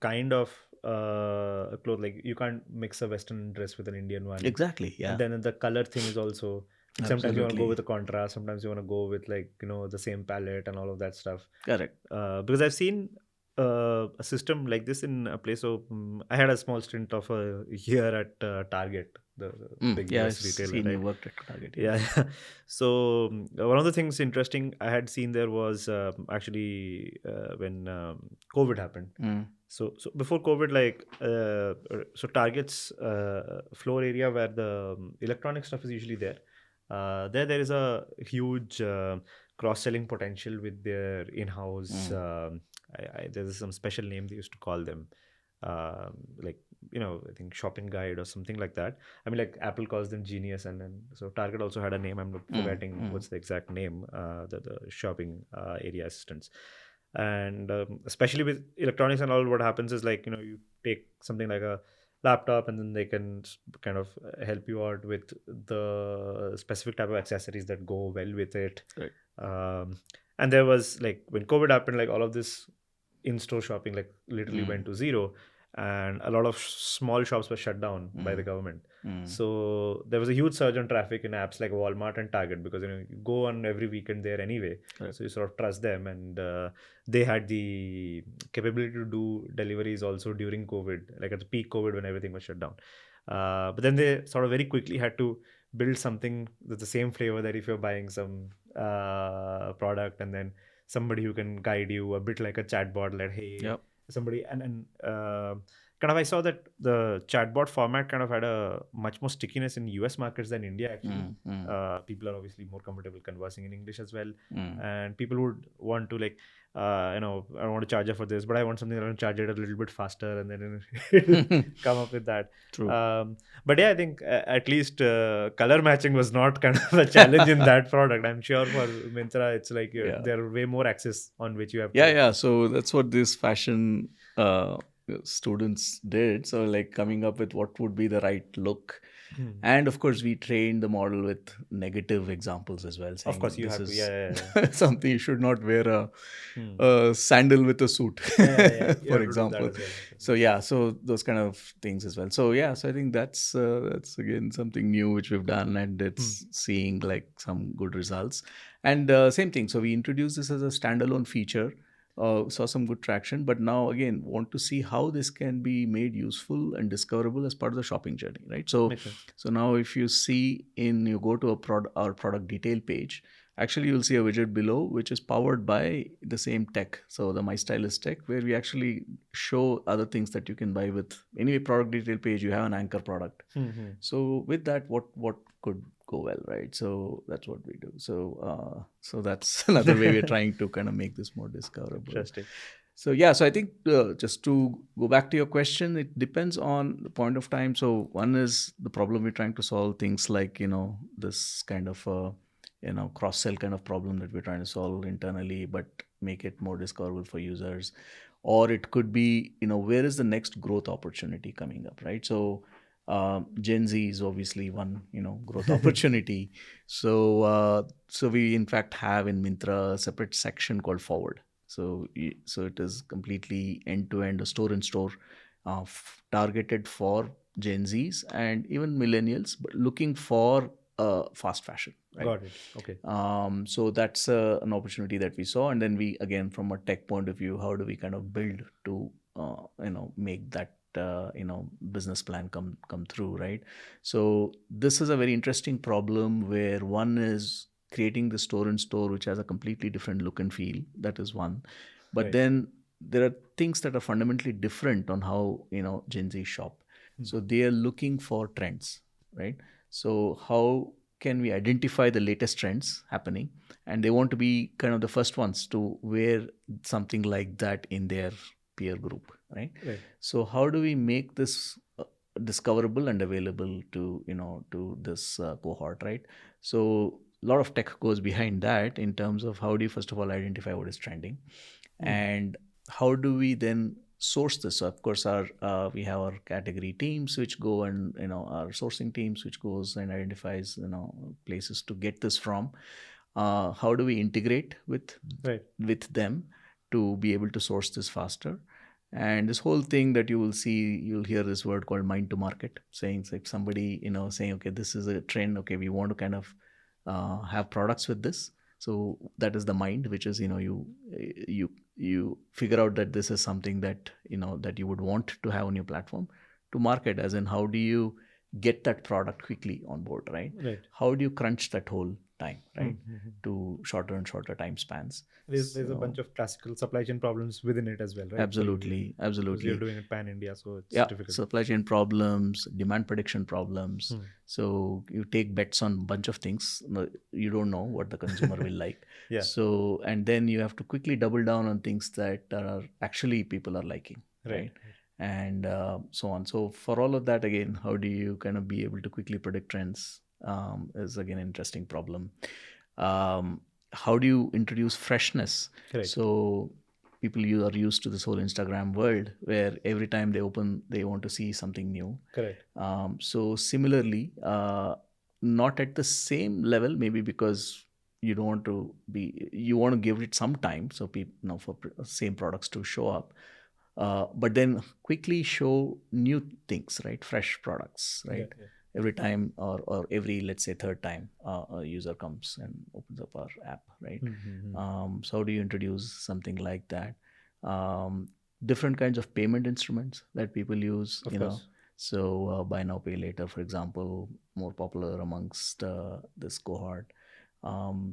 kind of clothes, like you can't mix a Western dress with an Indian one. Exactly. Yeah. And then the color thing is also, sometimes you want to go with a contrast, sometimes you want to go with like, the same palette and all of that stuff. Correct. Because I've seen a system like this in a place. So I had a small stint of a year at Target, the big US retailer. Right? You worked at Target. Yeah. So one of the things interesting I had seen there was actually when COVID happened. So before COVID, like so Target's floor area where the electronic stuff is usually there. There is a huge cross-selling potential with their in-house. There's some special name they used to call them, like I think shopping guide or something like that. I mean, like Apple calls them Genius, and then so Target also had a name. I'm forgetting what's the exact name. The shopping area assistants. And especially with electronics and all, what happens is like you take something like a laptop and then they can kind of help you out with the specific type of accessories that go well with it. Right. And there was like when COVID happened, like all of this in-store shopping like literally went to zero, and a lot of small shops were shut down by the government. So there was a huge surge on traffic in apps like Walmart and Target, because you go on every weekend there anyway. Right. So you sort of trust them, and they had the capability to do deliveries also during COVID, like at the peak COVID when everything was shut down. But then they sort of very quickly had to build something with the same flavor, that if you're buying some product, and then somebody who can guide you a bit like a chatbot, like, hey, somebody, and kind of I saw that the chatbot format kind of had a much more stickiness in US markets than India actually. People are obviously more comfortable conversing in English as well, and people would want to like I want to charge it for this, but I want something that will charge it a little bit faster, and then come up with that. True. But yeah, I think at least color matching was not kind of a challenge in that product. I'm sure for Myntra, it's like there are way more access on which you have. Yeah. So that's what this fashion students did. So like coming up with what would be the right look. And of course, we trained the model with negative examples as well. Of course, you have to. Yeah. Something you should not wear a sandal with a suit, for example. So yeah, so those kind of things as well. So yeah, so I think that's again something new which we've done, and it's seeing like some good results. And same thing. So we introduced this as a standalone feature. Saw some good traction, but now again want to see how this can be made useful and discoverable as part of the shopping journey, right? So now if you see you go to our product detail page, actually you'll see a widget below which is powered by the same tech, so the MyStylist tech, where we actually show other things that you can buy with. Anyway, product detail page, you have an anchor product. So with that, what could go well, right? So that's what we do. So that's another way we're trying to kind of make this more discoverable. Interesting. So yeah, so I think just to go back to your question, it depends on the point of time. So one is the problem we're trying to solve, things like this kind of cross-sell kind of problem that we're trying to solve internally, but make it more discoverable for users. Or it could be where is the next growth opportunity coming up, right? So Gen Z is obviously one growth opportunity. So we in fact have in Myntra a separate section called Forward. So it is completely end-to-end, a store-in-store, targeted for Gen Zs and even millennials, but looking for fast fashion. Right? Got it. Okay. So that's an opportunity that we saw, and then we again from a tech point of view, how do we kind of build to make that business plan come through, right? So this is a very interesting problem where one is creating the store in store, which has a completely different look and feel. That is one, but Right. then there are things that are fundamentally different on how Gen Z shop. So they are looking for trends, right? So how can we identify the latest trends happening, and they want to be kind of the first ones to wear something like that in their peer group, right? Right. So how do we make this discoverable and available to to this cohort, right? So a lot of tech goes behind that in terms of how do you first of all identify what is trending, and how do we then source this. So of course our we have our category teams which go, and our sourcing teams which goes and identifies places to get this from. How do we integrate Right. with them to be able to source this faster? And this whole thing that you'll hear this word called mind to market, saying it's like somebody saying, okay, this is a trend, okay, we want to kind of have products with this. So that is the mind, which is you figure out that this is something that that you would want to have on your platform. To market, as in how do you get that product quickly on board, right? Right. How do you crunch that whole time, right, to shorter and shorter time spans? There's a bunch of classical supply chain problems within it as well, right? Absolutely, Because you're absolutely. doing it pan India, so it's Yeah, difficult. supply chain problems, demand prediction problems. So you take bets on a bunch of things. You don't know what the consumer will like. Yeah. So, and then you have to quickly double down on things that are actually people are liking, right? And so on. So for all of that, again, how do you kind of be able to quickly predict trends is again an interesting problem. How do you introduce freshness? Correct. So people are used to this whole Instagram world where every time they open, they want to see something new. Correct. So similarly, not at the same level, maybe because you don't want to be, you want to give it some time, so people for same products to show up. But then quickly show new things, right? Fresh products, right? Yeah. Every time, or every, let's say, third time a user comes and opens up our app, right? So how do you introduce something like that? Different kinds of payment instruments that people use, Of course. So buy now, pay later, for example, more popular amongst this cohort.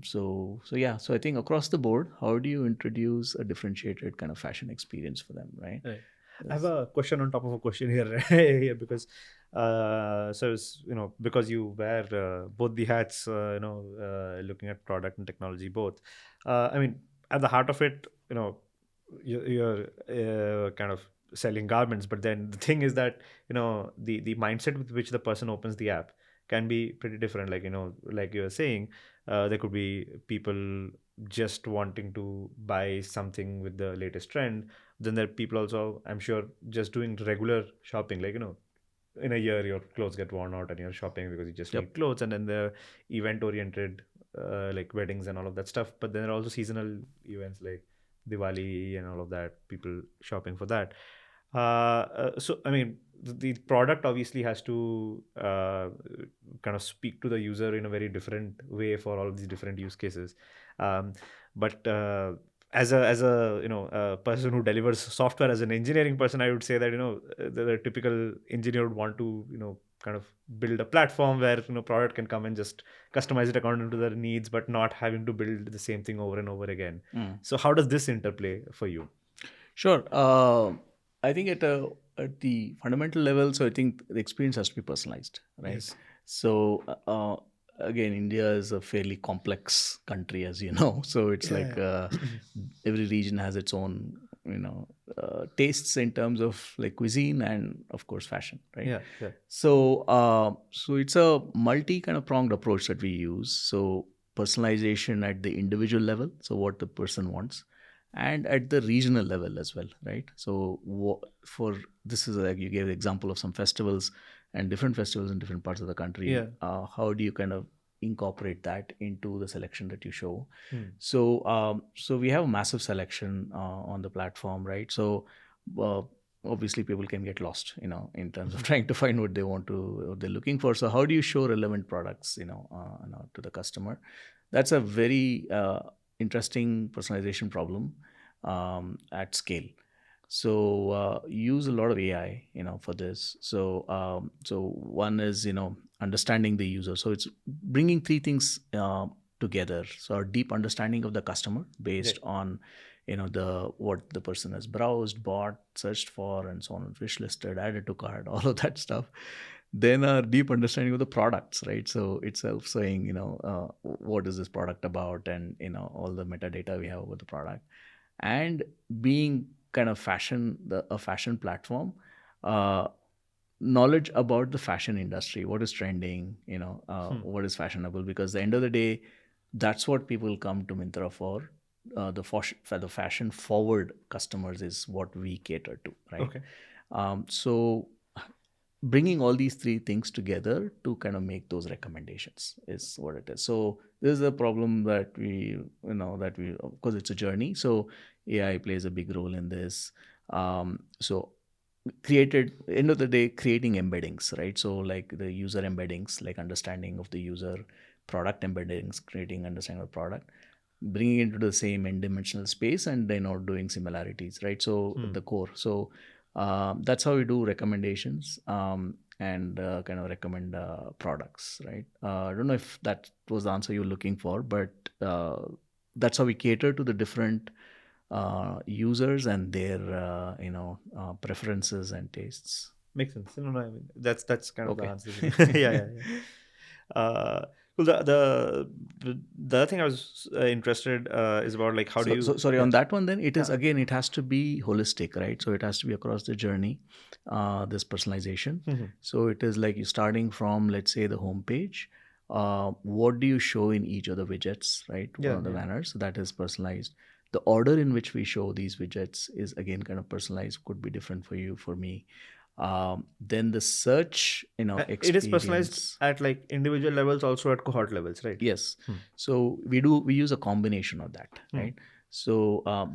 So yeah, so I think across the board, how do you introduce a differentiated kind of fashion experience for them, right? Right. I have a question on top of a question here, here because so it's, because you wear both the hats, looking at product and technology both. I mean, at the heart of it, you're kind of selling garments, but then the thing is that the mindset with which the person opens the app can be pretty different. Like like you were saying, there could be people just wanting to buy something with the latest trend. Then there are people also, I'm sure, just doing regular shopping. Like in a year your clothes get worn out and you're shopping because you just need clothes. And then the event oriented, like weddings and all of that stuff. But then there are also seasonal events like Diwali and all of that, people shopping for that. So I mean, the product obviously has to kind of speak to the user in a very different way for all of these different use cases. But as a a person who delivers software, as an engineering person, I would say that the typical engineer would want to kind of build a platform where product can come and just customize it according to their needs, but not having to build the same thing over and over again. So how does this interplay for you? Sure. I think at the fundamental level, so I think the experience has to be personalized, right? Yes. So again, India is a fairly complex country, as you know. So it's like every region has its own, tastes in terms of like cuisine and of course fashion, right? Yeah. So it's a multi kind of pronged approach that we use. So personalization at the individual level, so what the person wants, and at the regional level as well, right? So for this is like you gave the example of some festivals and different festivals in different parts of the country. Yeah. How do you kind of incorporate that into the selection that you show? So we have a massive selection on the platform, right? So obviously people can get lost, in terms of trying to find what they're looking for. So how do you show relevant products, to the customer? That's a very interesting personalization problem at scale. So use a lot of AI, for this. So one is, understanding the user. So it's bringing three things together. So a deep understanding of the customer based Right. on, the what the person has browsed, bought, searched for, and so on, wish listed, added to cart, all of that stuff. Then a deep understanding of the products, right? So itself saying, what is this product about, and all the metadata we have about the product, and being kind of a fashion platform, uh, knowledge about the fashion industry, what is trending, what is fashionable, because at the end of the day, that's what people come to Myntra for. For the fashion forward customers is what we cater to, right? Okay. So bringing all these three things together to kind of make those recommendations is what it is. So this is a problem that of course it's a journey. So AI plays a big role in this. So created, end of the day, creating embeddings, right? So like the user embeddings, like understanding of the user, product embeddings, creating understanding of product, bringing it into the same n-dimensional space, and doing similarities, right? So the core. So that's how we do recommendations, and kind of recommend products, right? I don't know if that was the answer you're looking for, but that's how we cater to the different users and their preferences and tastes. Makes sense. No, I mean that's kind of the Okay. answer. Yeah. Well, the other thing I was interested is about like how do So you? sorry, Yeah. on that one, then it is Yeah. again, it has to be holistic, right? So it has to be across the journey, this personalization. So it is like you starting from, let's say, the home page. What do you show in each of the widgets, right? Yeah. The Yeah. banners. So that is personalized. The order in which we show these widgets is again kind of personalized. Could be different for you, for me. Then the search, It is personalized experience. at like individual levels, also at cohort levels, right? Yes. So we use a combination of that, right? So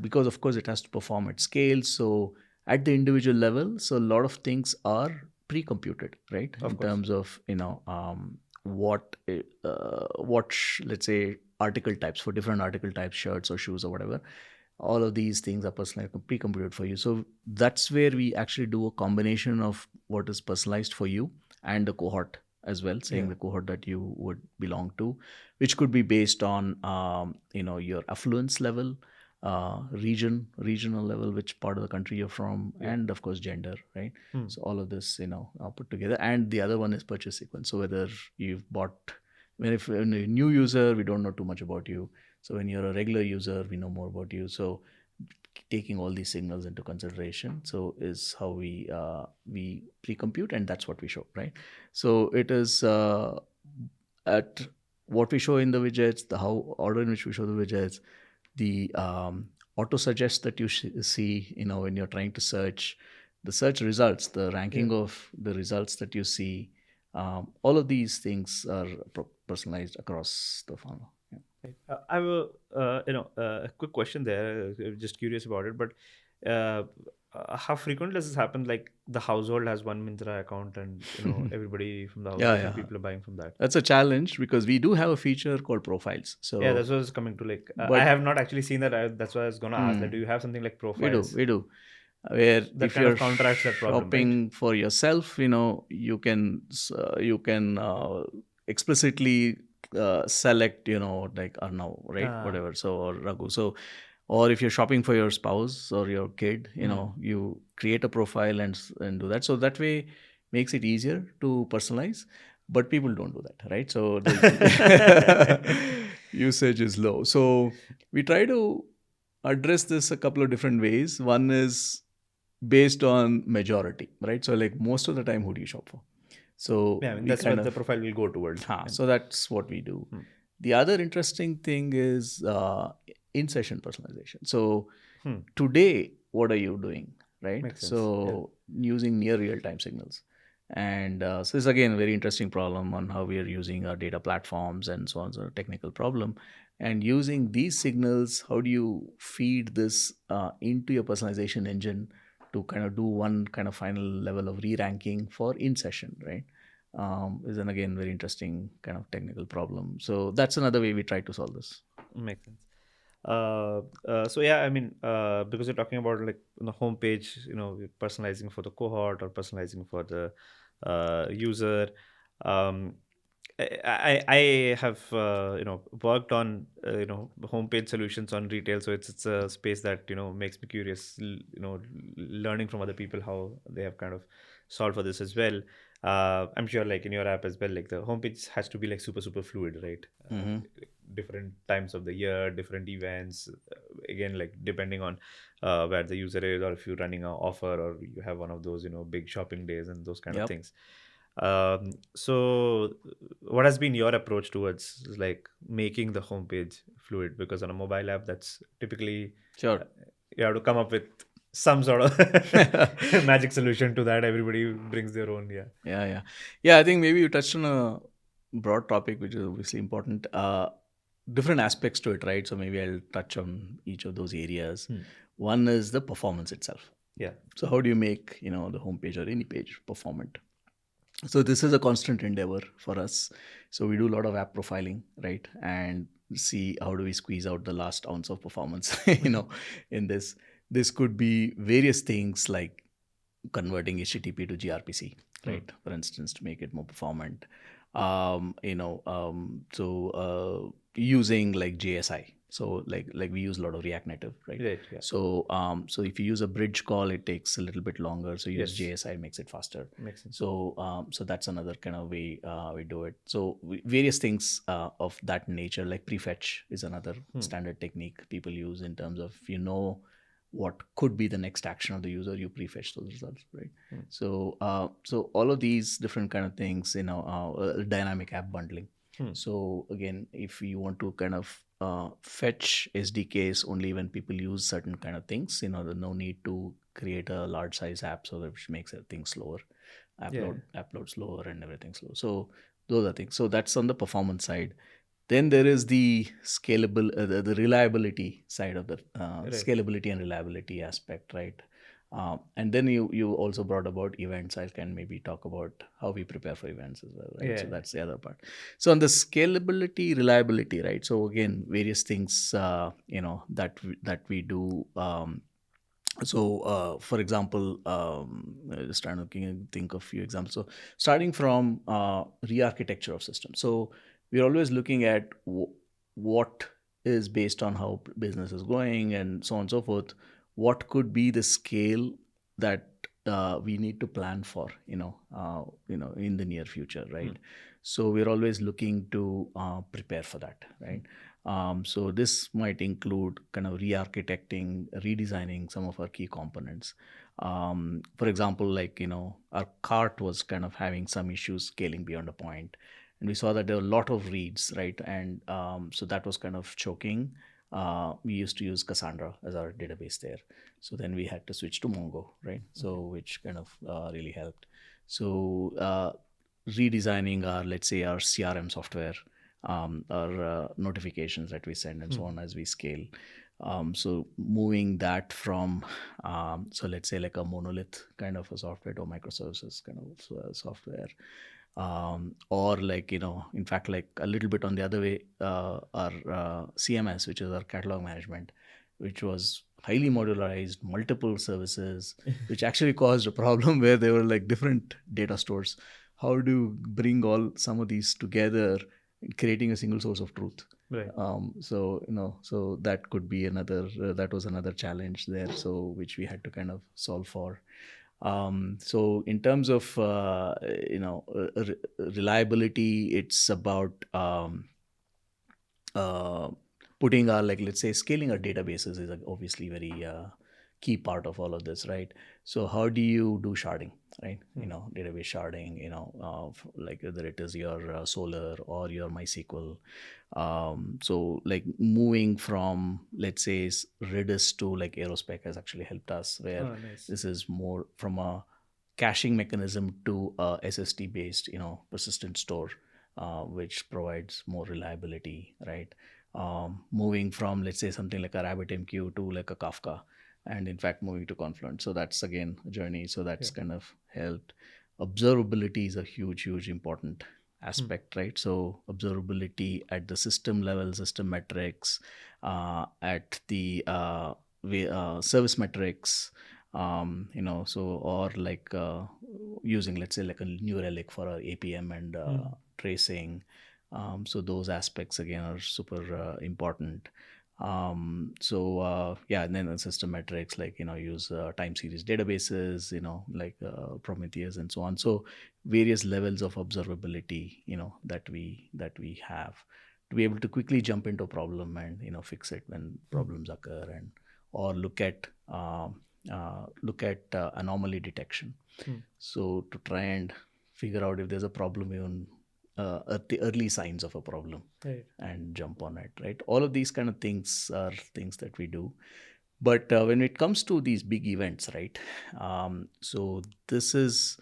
because of course it has to perform at scale. So at the individual level, so a lot of things are pre-computed, right? Of In course. terms of let's say article types, for different article types, shirts or shoes or whatever. All of these things are personalized, pre-computed for you. So that's where we actually do a combination of what is personalized for you and the cohort as well, saying Yeah. the cohort that you would belong to, which could be based on your affluence level, regional level, which part of the country you're from, Yeah. and of course gender, right? So all of this are put together, and the other one is purchase sequence. So whether you've bought, if you're a new user, we don't know too much about you. So when you're a regular user, we know more about you. So taking all these signals into consideration, so is how we pre-compute, and that's what we show, right? So it is at what we show in the widgets, the how order in which we show the widgets, the auto suggest that you see, when you're trying to search, the search results, the ranking of the results that you see, all of these things are personalized across the funnel. Yeah. Right. I have a quick question there. Just curious about it, but uh, how frequently does this happen? Like the household has one Myntra account, and everybody from the house, Yeah, different yeah. people are buying from that. That's a challenge because we do have a feature called profiles. Yeah, So, that's what I was coming to. Like, I but have not actually seen that. That's why I was gonna ask. Like, do you have something like profiles we do. Where that if kind of you're counteracts that problem, right? shopping for yourself, you can explicitly select, like Arnav, right? Ah, Whatever. So, or Raghu. So, or if you're shopping for your spouse or your kid, you create a profile and do that. So that way makes it easier to personalize. But people don't do that, right? So the usage is low. So we try to address this a couple of different ways. One is based on majority, right? So like most of the time, who do you shop for? So yeah, I mean we that's kind what the of, profile will go towards. so that's what we do. The other interesting thing is in-session personalization. So today, what are you doing, right? Makes sense. Yeah. So using near real-time signals. And so this is again a very interesting problem on how we are using our data platforms and so on. So a technical problem. And using these signals, how do you feed this into your personalization engine to kind of do one kind of final level of re-ranking for in-session, right? Is an again very interesting kind of technical problem. So that's another way we try to solve this. Makes sense. So yeah, I mean, because you're talking about like on the homepage, you're personalizing for the cohort or personalizing for the user. Um, I have worked on homepage solutions on retail, so it's a space that makes me curious. Learning from other people how they have kind of solved for this as well. I'm sure like in your app as well, like the homepage has to be like super fluid, right? Mm-hmm. Different times of the year, different events. Again, like depending on where the user is, or if you're running an offer, or you have one of those big shopping days and those kind of Yep. things. So what has been your approach towards like making the homepage fluid? Because on a mobile app, that's typically Sure. uh, you have to come up with some sort of magic solution to that. Everybody brings their own. Yeah. Yeah. I think maybe you touched on a broad topic, which is obviously important. Different aspects to it, right? So maybe I'll touch on each of those areas. One is the performance itself. Yeah. So how do you make the homepage or any page performant? So this is a constant endeavor for us. So we do a lot of app profiling, right? And see how do we squeeze out the last ounce of performance, in this. This could be various things like converting HTTP to gRPC, right? For instance, to make it more performant. Using like JSI. So like we use a lot of React Native, right? Right. Yeah. So if you use a bridge call, it takes a little bit longer. So use Yes. JSI, makes it faster. Makes sense. So that's another kind of way we do it. So various things of that nature, like prefetch is another standard technique people use in terms of what could be the next action of the user, you prefetch those results, right? So all of these different kind of things, dynamic app bundling. So again, if you want to kind of fetch SDKs only when people use certain kind of things, there's no need to create a large size app so that which makes everything slower, upload slower and everything slow. So those are things. So that's on the performance side. Then there is the scalable, the reliability side of the Right. scalability and reliability aspect, right? And then you also brought about events. I can maybe talk about how we prepare for events as well, right? So Yeah. that's the other part. So on the scalability, reliability, right? So again, various things, that we do. For example, just trying to think of a few examples. So starting from re-architecture of systems. So we're always looking at what is based on how business is going and so on and so forth. What could be the scale that we need to plan for, in the near future, right? So we're always looking to prepare for that, right? So this might include kind of re-architecting, redesigning some of our key components. For example, like, our cart was kind of having some issues scaling beyond a point. And we saw that there were a lot of reads, right? And so that was kind of choking. We used to use Cassandra as our database there. So then we had to switch to Mongo, right? So which kind of really helped. So redesigning our, let's say, our CRM software, our notifications that we send and so on as we scale. So moving that from, so let's say like a monolith kind of a software to a microservices kind of software. Or like, in fact, like a little bit on the other way, our CMS, which is our catalog management, which was highly modularized, multiple services, which actually caused a problem where there were like different data stores. How do you bring all some of these together, creating a single source of truth? Right. So that could be another, that was another challenge there. So which we had to kind of solve for. So in terms of reliability, it's about putting our, like, let's say, scaling our databases is obviously very key part of all of this, right? So how do you do sharding, right? Database sharding, like whether it is your Solar or your MySQL. So like moving from, let's say, Redis to like Aerospec has actually helped us, where Nice. this is more from a caching mechanism to a SSD based, persistent store, which provides more reliability, right? Moving from, let's say, something like a RabbitMQ to like a Kafka, and in fact moving to Confluent. So that's again a journey. So that's kind of helped. Observability is a huge important aspect, right? So observability at the system level, system metrics, at the service metrics, so or like using, let's say, like a New Relic for our APM and tracing. So those aspects again are super important. And then the system metrics, like use time series databases, like Prometheus and so on. So various levels of observability, that we have to be able to quickly jump into a problem and fix it when problems occur, and or look at anomaly detection. So to try and figure out if there's a problem, even at the early signs of a problem, Right. and jump on it, right? All of these kind of things are things that we do. But when it comes to these big events, right? So this is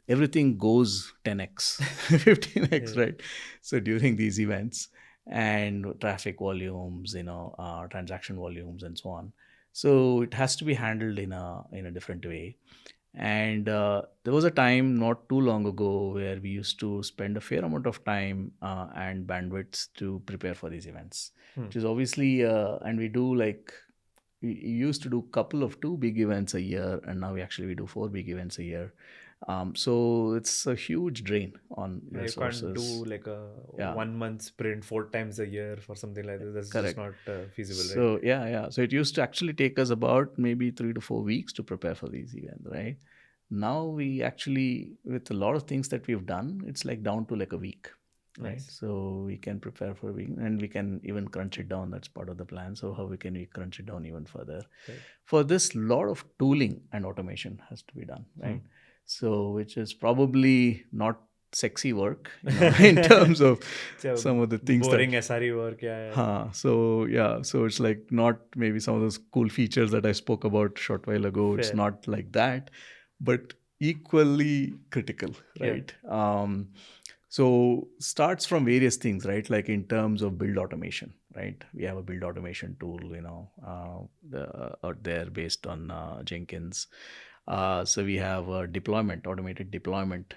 everything goes 10x, 15x, Yeah. right? So during these events, and traffic volumes, transaction volumes, and so on. So it has to be handled in a different way. And there was a time not too long ago where we used to spend a fair amount of time and bandwidth to prepare for these events, which is obviously, and we do like, we used to do couple of 2 big events a year, and now we do 4 big events a year. So it's a huge drain on Yeah, you resources. can't do like a Yeah. 1 month sprint 4 times a year for something like this. That's Correct. just not feasible, right? So yeah. So it used to actually take us about maybe 3 to 4 weeks to prepare for these events, right? Now we actually, with a lot of things that we've done, it's like down to like a week, right? Nice. So we can prepare for a week, and we can even crunch it down. That's part of the plan. So how we crunch it down even further? Right. For this, lot of tooling and automation has to be done, right? So which is probably not sexy work, in terms of some of the things boring that SRE work. Yeah. so it's like not maybe some of those cool features that I spoke about short while ago. It's Fair. not like that, but equally critical, right? So starts from various things, right? Like in terms of build automation, right? We have a build automation tool, out there based on Jenkins. So we have a automated deployment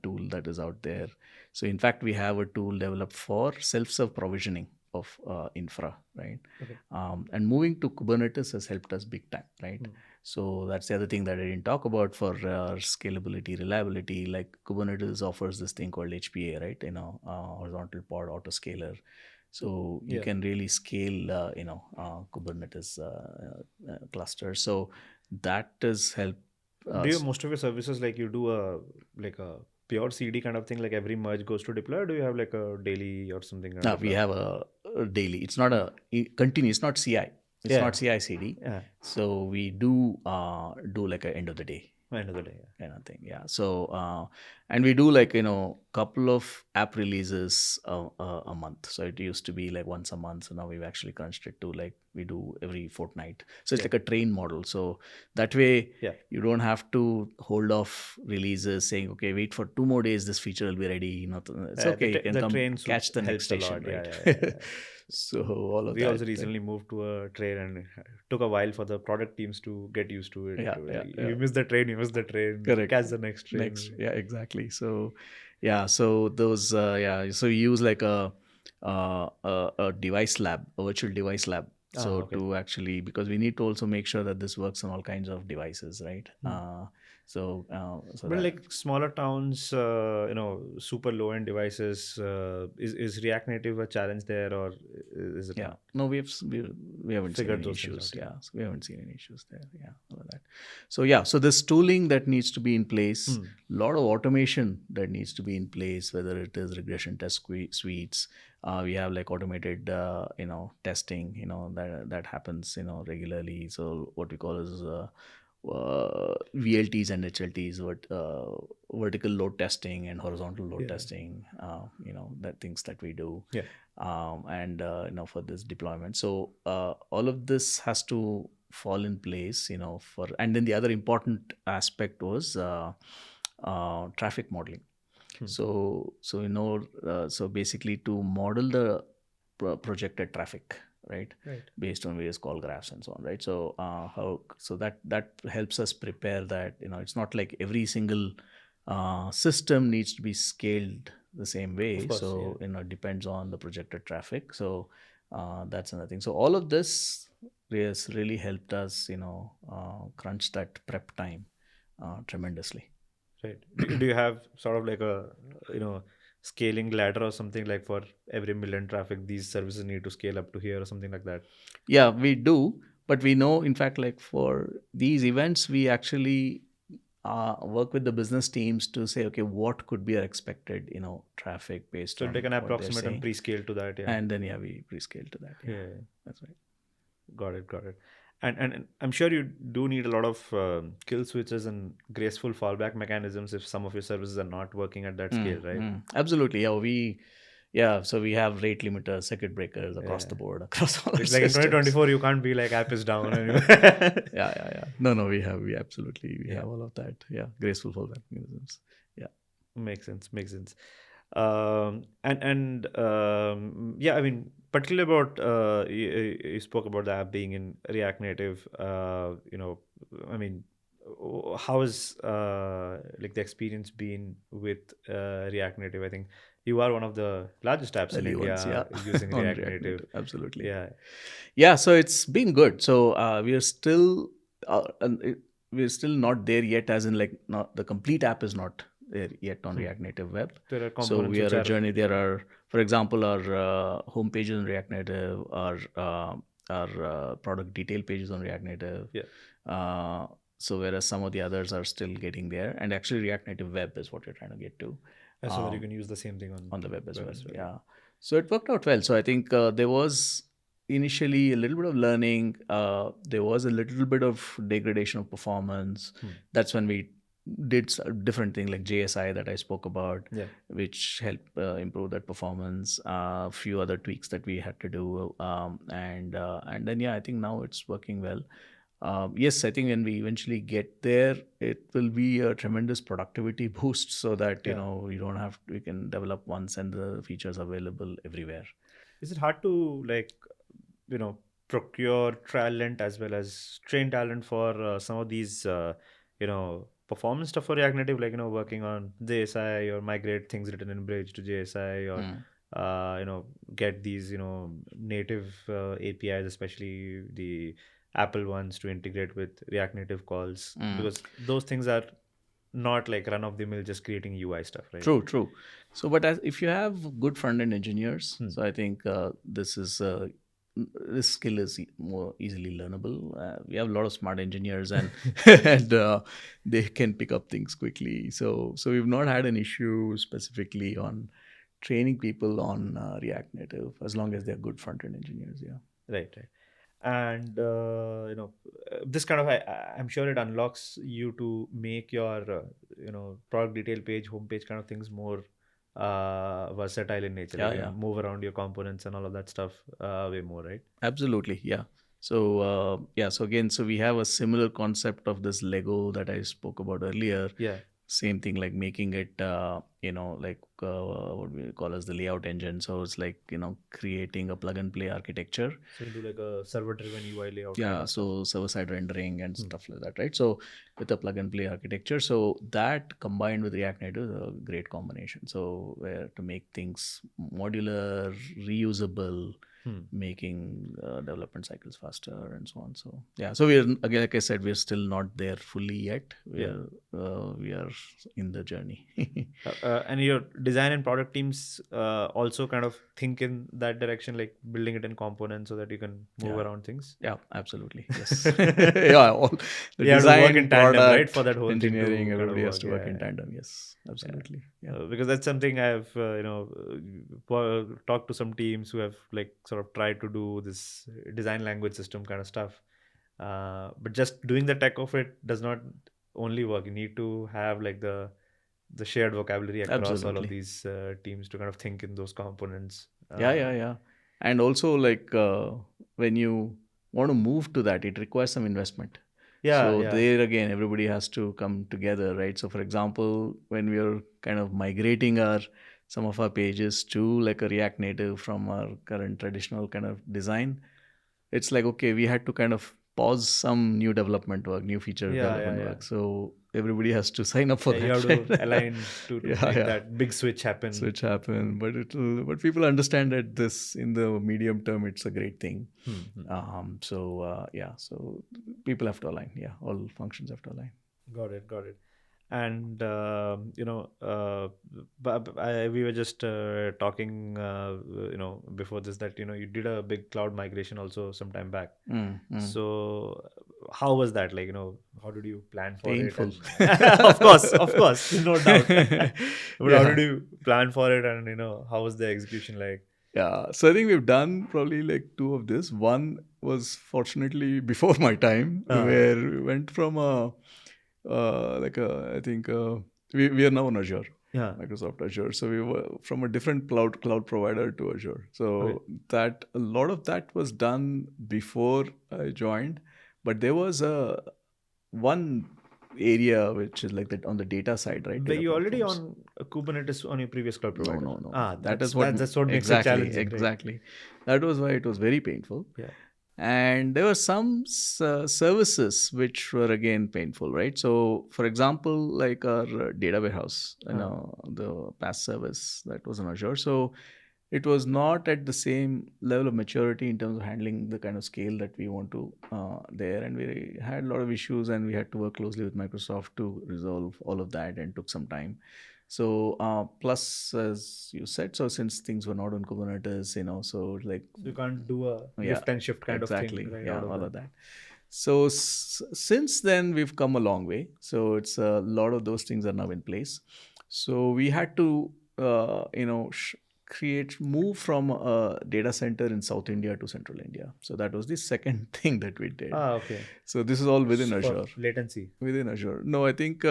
tool that is out there. So in fact, we have a tool developed for self-serve provisioning of infra, right? Okay. And moving to Kubernetes has helped us big time, right? So that's the other thing that I didn't talk about for scalability, reliability. Like Kubernetes offers this thing called HPA, right? Horizontal pod autoscaler. So you can really scale, Kubernetes clusters. So that does help. Do you most of your services like you do a pure CD kind of thing, like every merge goes to deploy, or do you have like a daily or something? We have a daily. It's not a continuous. It's not CI. It's not CI CD. Yeah. So we do like a end of the day End of the day. kind of thing. Yeah. So and we do like couple of app releases a month. So it used to be like once a month. So now we've actually crunched it to like we do every fortnight. So it's like a train model. So that way you don't have to hold off releases saying, okay, wait for 2 more days, this feature will be ready. It's okay. You can come catch the next station, right? Yeah. So all of we that. Also recently moved to a train, and it took a while for the product teams to get used to it. You miss the train, Correct. Catch the next train. Yeah, exactly. So so those so we use like a device lab, a virtual device lab. So to actually, because we need to also make sure that this works on all kinds of devices, right? But like smaller towns, super low end devices, is React Native a challenge there, or is it? No, we haven't seen any issues. So we haven't seen any issues there. All of that. So this tooling that needs to be in place, a lot of automation that needs to be in place, whether it is regression test suites. We have like automated, testing, that happens, regularly. So what we call is VLTs and HLTs, vertical load testing and horizontal load testing, that things that we do. And for this deployment. So all of this has to fall in place, and then the other important aspect was traffic modeling. So basically to model the projected traffic, right? Based on various call graphs and so on, right? So that helps us prepare that, it's not like every single system needs to be scaled the same way. Of course, So, yeah. it depends on the projected traffic. So that's another thing. So all of this has really helped us, crunch that prep time tremendously. Right. Do you have sort of like a, scaling ladder or something, like for every million traffic, these services need to scale up to here or something like that? Yeah, we do. But we know, in fact, like for these events, we actually work with the business teams to say, okay, what could be our expected, traffic based So they on can what they're approximate and saying. pre-scale to that, yeah. And then, yeah, we prescale to that. Yeah, Yeah. that's right. Got it, got it. And I'm sure you do need a lot of kill switches and graceful fallback mechanisms if some of your services are not working at that scale, right? Absolutely. So we have rate limiters, circuit breakers across the board, across all our It's like in systems. 2024, you can't be like app is down anyway. Yeah. No, we have all of that. Yeah, graceful fallback mechanisms. Yeah. Makes sense. Makes sense. Yeah, I mean, particularly about you spoke about the app being in React Native. I mean, how has like the experience been with React Native? I think you are one of the largest apps in Early ones, India yeah. using On React React Native. Native, absolutely. Yeah. So it's been good. So we are still, we're still not there yet. As in, like, not the complete app is not there yet on React Native Web. There are So components we are which a are journey. There are, for example, our home pages on React Native, our product detail pages on React Native. yeah. So whereas some of the others are still getting there, and actually React Native Web is what you're trying to get to. So that you can use the same thing On the web as well. as well. Yeah. So it worked out well. So I think there was initially a little bit of learning. There was a little bit of degradation of performance. That's when we did a different thing like JSI that I spoke about, Yeah. which helped improve that performance. A few other tweaks that we had to do, and then, yeah, I think now it's working well. Yes, I think when we eventually get there, it will be a tremendous productivity boost, so that Yeah. you don't have we can develop once and the features available everywhere. Is it hard to like, procure talent as well as train talent for some of these, performance stuff for React Native, like, working on JSI or migrate things written in Bridge to JSI or, get these, native APIs, especially the Apple ones, to integrate with React Native calls, because those things are not like run of the mill, just creating UI stuff, right? True. So, but if you have good front end engineers, so I think this skill is more easily learnable. We have a lot of smart engineers, and and they can pick up things quickly. So we've not had an issue specifically on training people on React Native, as long as they're good front end engineers. Yeah. Right. And this kind of, I'm sure it unlocks you to make your product detail page, homepage kind of things more versatile in nature. Yeah, Like, you yeah. can move around your components and all of that stuff way more, right? Absolutely, yeah. So so again, so we have a similar concept of this Lego that I spoke about earlier. Yeah. Same thing, like making it like what we call as the layout engine. So it's like creating a plug and play architecture. So you do like a server driven UI layout. Yeah, so server side rendering and stuff like that, right? So with a plug and play architecture, so that combined with React Native is a great combination. So where to make things modular, reusable, making development cycles faster and so on. So yeah, so we're, again, like I said, we're still not there fully yet. We are in the journey. And your design and product teams also kind of think in that direction, like building it in components so that you can move around things. Yeah, absolutely. Yes. Yeah, all the You have to design, work in tandem, product, right, for that whole thing to engineering, kind of everybody has work, to work yeah. in tandem. Yes, absolutely. Yeah. Because that's something I've talked to some teams who have like sort of tried to do this design language system kind of stuff, but just doing the tech of it does not only work. You need to have like the shared vocabulary across all of these teams to kind of think in those components. Yeah. And also, like, when you want to move to that, it requires some investment. So there again, everybody has to come together, right? So for example, when we are kind of migrating some of our pages to like a React Native from our current traditional kind of design, it's like, okay, we had to kind of pause some new development work, new feature development work. So everybody has to sign up for Yeah, that. you have right? to align to Yeah, make yeah. that big switch happen. Switch happen, but people understand that this in the medium term it's a great thing. So people have to align. Yeah, all functions have to align. Got it, got it. And we were just talking, before this, that you did a big cloud migration also some time back. So how was that? Like, how did you plan for Painful. it? Of course, no doubt. But how did you plan for it, and how was the execution like? Yeah, so I think we've done probably like two of this. One was fortunately before my time, where we went from I think we are now on Azure. Yeah. Microsoft Azure. So we were from a different cloud provider to Azure. So that a lot of that was done before I joined, but there was one area which is like that on the data side, right? Were Data you already platforms. on Kubernetes on your previous cloud provider? No. That's what makes it challenging. Exactly. Right? That was why it was very painful. Yeah. And there were some services which were again painful, right? So, for example, like our data warehouse, the PaaS service that was on Azure. So, it was not at the same level of maturity in terms of handling the kind of scale that we want to there, and we had a lot of issues, and we had to work closely with Microsoft to resolve all of that, and took some time. So plus, as you said, so since things were not on Kubernetes, so like you can't do a lift and shift kind of thing, right? Yeah, all of that. So since then we've come a long way. So it's a lot of those things are now in place. So we had to move from a data center in South India to Central India. So that was the second thing that we did. Okay. So this is all within Azure. Latency. Within Azure. No, I think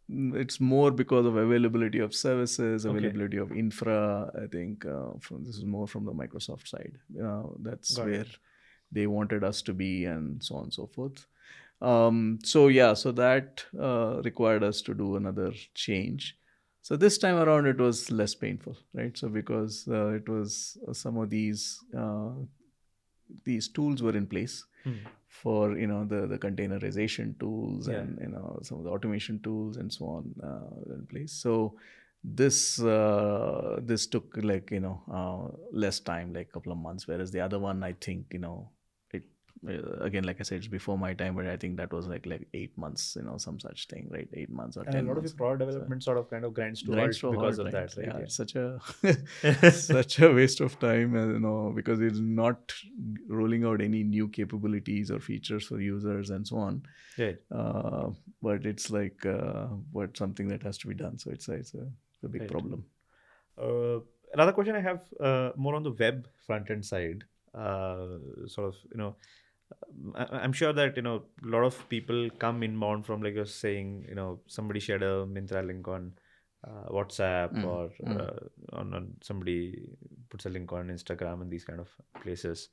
it's more because of availability of services, availability of infra. I think this is more from the Microsoft side. That's where they wanted us to be, and so on and so forth. So that required us to do another change. So this time around, it was less painful, right? So because it was some of these tools were in place for the containerization tools and some of the automation tools and so on in place. So this took like less time, like a couple of months, whereas the other one, I think it again, like I said, it's before my time, but I think that was like 8 months, some such thing, right? 8 months or 10 months. And a lot of your product development sort of kind of grinds to halt because of that, right? Yeah, it's such a such a waste of time, because it's not rolling out any new capabilities or features for users and so on. Right. But it's like but something that has to be done. So it's a big problem. Another question I have, more on the web front end side, sort of, I'm sure that a lot of people come inbound from, like you're saying, somebody shared a Myntra link on WhatsApp or on somebody puts a link on Instagram and these kind of places,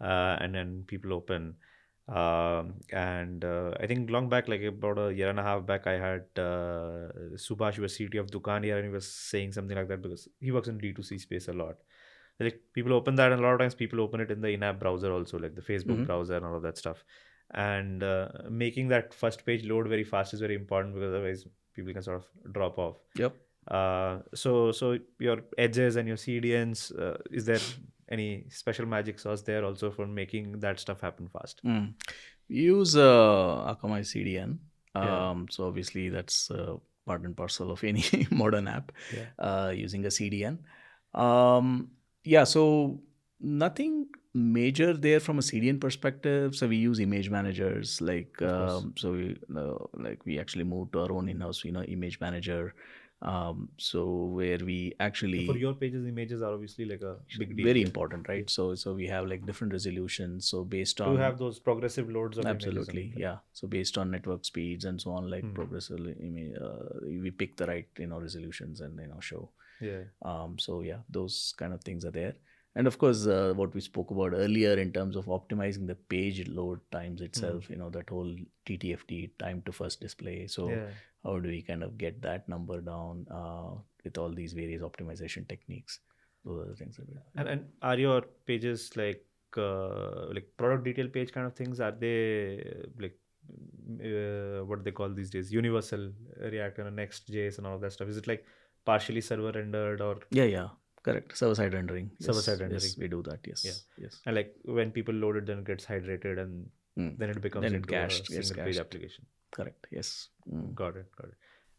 and then people open. And I think long back, like about a year and a half back, I had Subhash, who was CTO of Dukan here, and he was saying something like that because he works in D2C space a lot. Like people open that, and a lot of times people open it in the in-app browser also, like the Facebook browser and all of that stuff. And making that first page load very fast is very important, because otherwise people can sort of drop off. Yep. So your edges and your CDNs, is there any special magic sauce there also for making that stuff happen fast? We use Akamai CDN. So obviously that's part and parcel of any modern app, using a CDN. So nothing major there from a CDN perspective. So we use image managers, like we actually moved to our own in-house image manager. So where we actually, for your pages, images are obviously like a big deal, very important, right? So we have like different resolutions. So based on, you have those progressive loads of absolutely images. Yeah. So based on network speeds and so on, like progressive image, we pick the right resolutions and show. Those kind of things are there. And of course, what we spoke about earlier in terms of optimizing the page load times itself, that whole TTFD, time to first display. So how do we kind of get that number down with all these various optimization techniques? Those are the things that we do. And are your pages like product detail page kind of things? Are they like what they call these days, universal React and Next.js and all of that stuff? Is it like partially server rendered or Yeah, correct. Server-side rendering. server Yes, side rendering? yes, we do that. Yeah. Yes. And like when people load it, then it gets hydrated and then it becomes Then it into cached, a gets single page cached. application. Correct. Yes. Got it.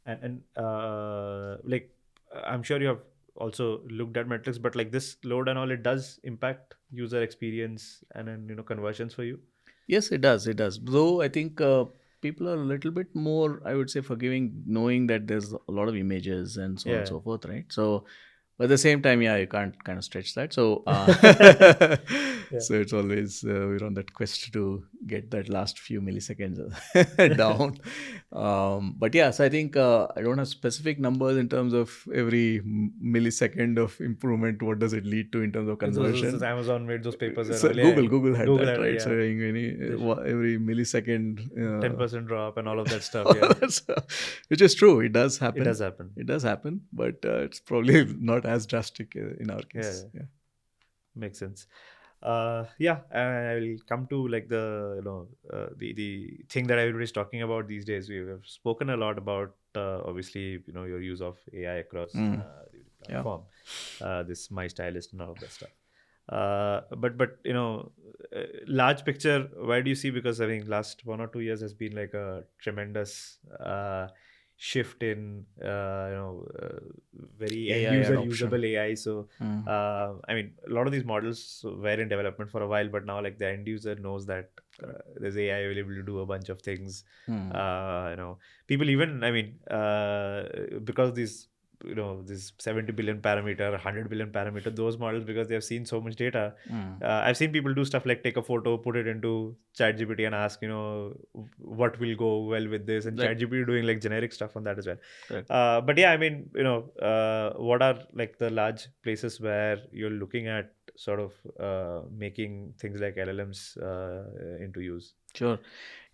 And like I'm sure you have also looked at metrics, but like this load and all, it does impact user experience and then conversions for you. Yes, it does. It does. Though I think people are a little bit more, I would say, forgiving, knowing that there's a lot of images and so on and Yeah. so forth, right? So, but at the same time, yeah, you can't kind of stretch that. So, Yeah. so it's always we're on that quest to get that last few milliseconds down. But yeah, so I think I don't have specific numbers in terms of every millisecond of improvement. What does it lead to in terms of conversion? Amazon made those papers and So all. Yeah. Google had Google that, had it, right? yeah. So every millisecond, 10% drop and all of that stuff. all Yeah. of that stuff, which is true. It does happen. It does happen. It does happen, but it's probably not as drastic in our case. Yeah. Makes sense. Yeah, I will come to like the the thing that everybody's talking about these days. We have spoken a lot about obviously your use of AI across the platform, this MyStylist and all of that stuff. But large picture, where do you see? Because I think last 1 or 2 years has been like a tremendous shift in very AI end user adoption. usable AI. So I mean, a lot of these models were in development for a while, but now like the end user knows that there's AI available to do a bunch of things. People even, I mean, because these this 70 billion parameter, 100 billion parameter, those models, because they have seen so much data. I've seen people do stuff like take a photo, put it into ChatGPT and ask, what will go well with this, and ChatGPT doing like generic stuff on that as well. But yeah, I mean, what are like the large places where you're looking at sort of making things like LLMs into use? Sure.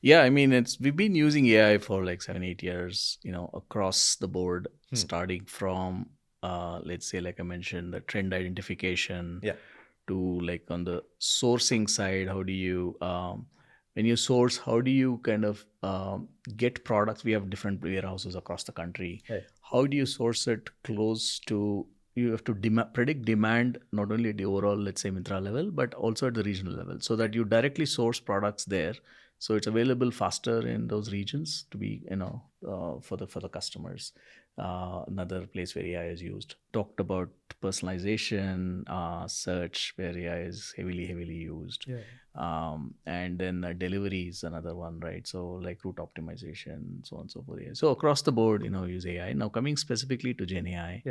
Yeah, I mean, we've been using AI for like 7-8 years, across the board, starting from let's say, like I mentioned, the trend identification, to like on the sourcing side. How do you when you source, how do you kind of get products? We have different warehouses across the country. How do you source it close to, you have to predict demand not only at the overall, let's say, Myntra level, but also at the regional level, so that you directly source products there, so it's available faster in those regions to be for the customers. Another place where AI is used. Talked about personalization, search, where AI is heavily used. And then delivery is another one, right? So like route optimization, so on and so forth. So across the board, use AI. Now coming specifically to GenAI.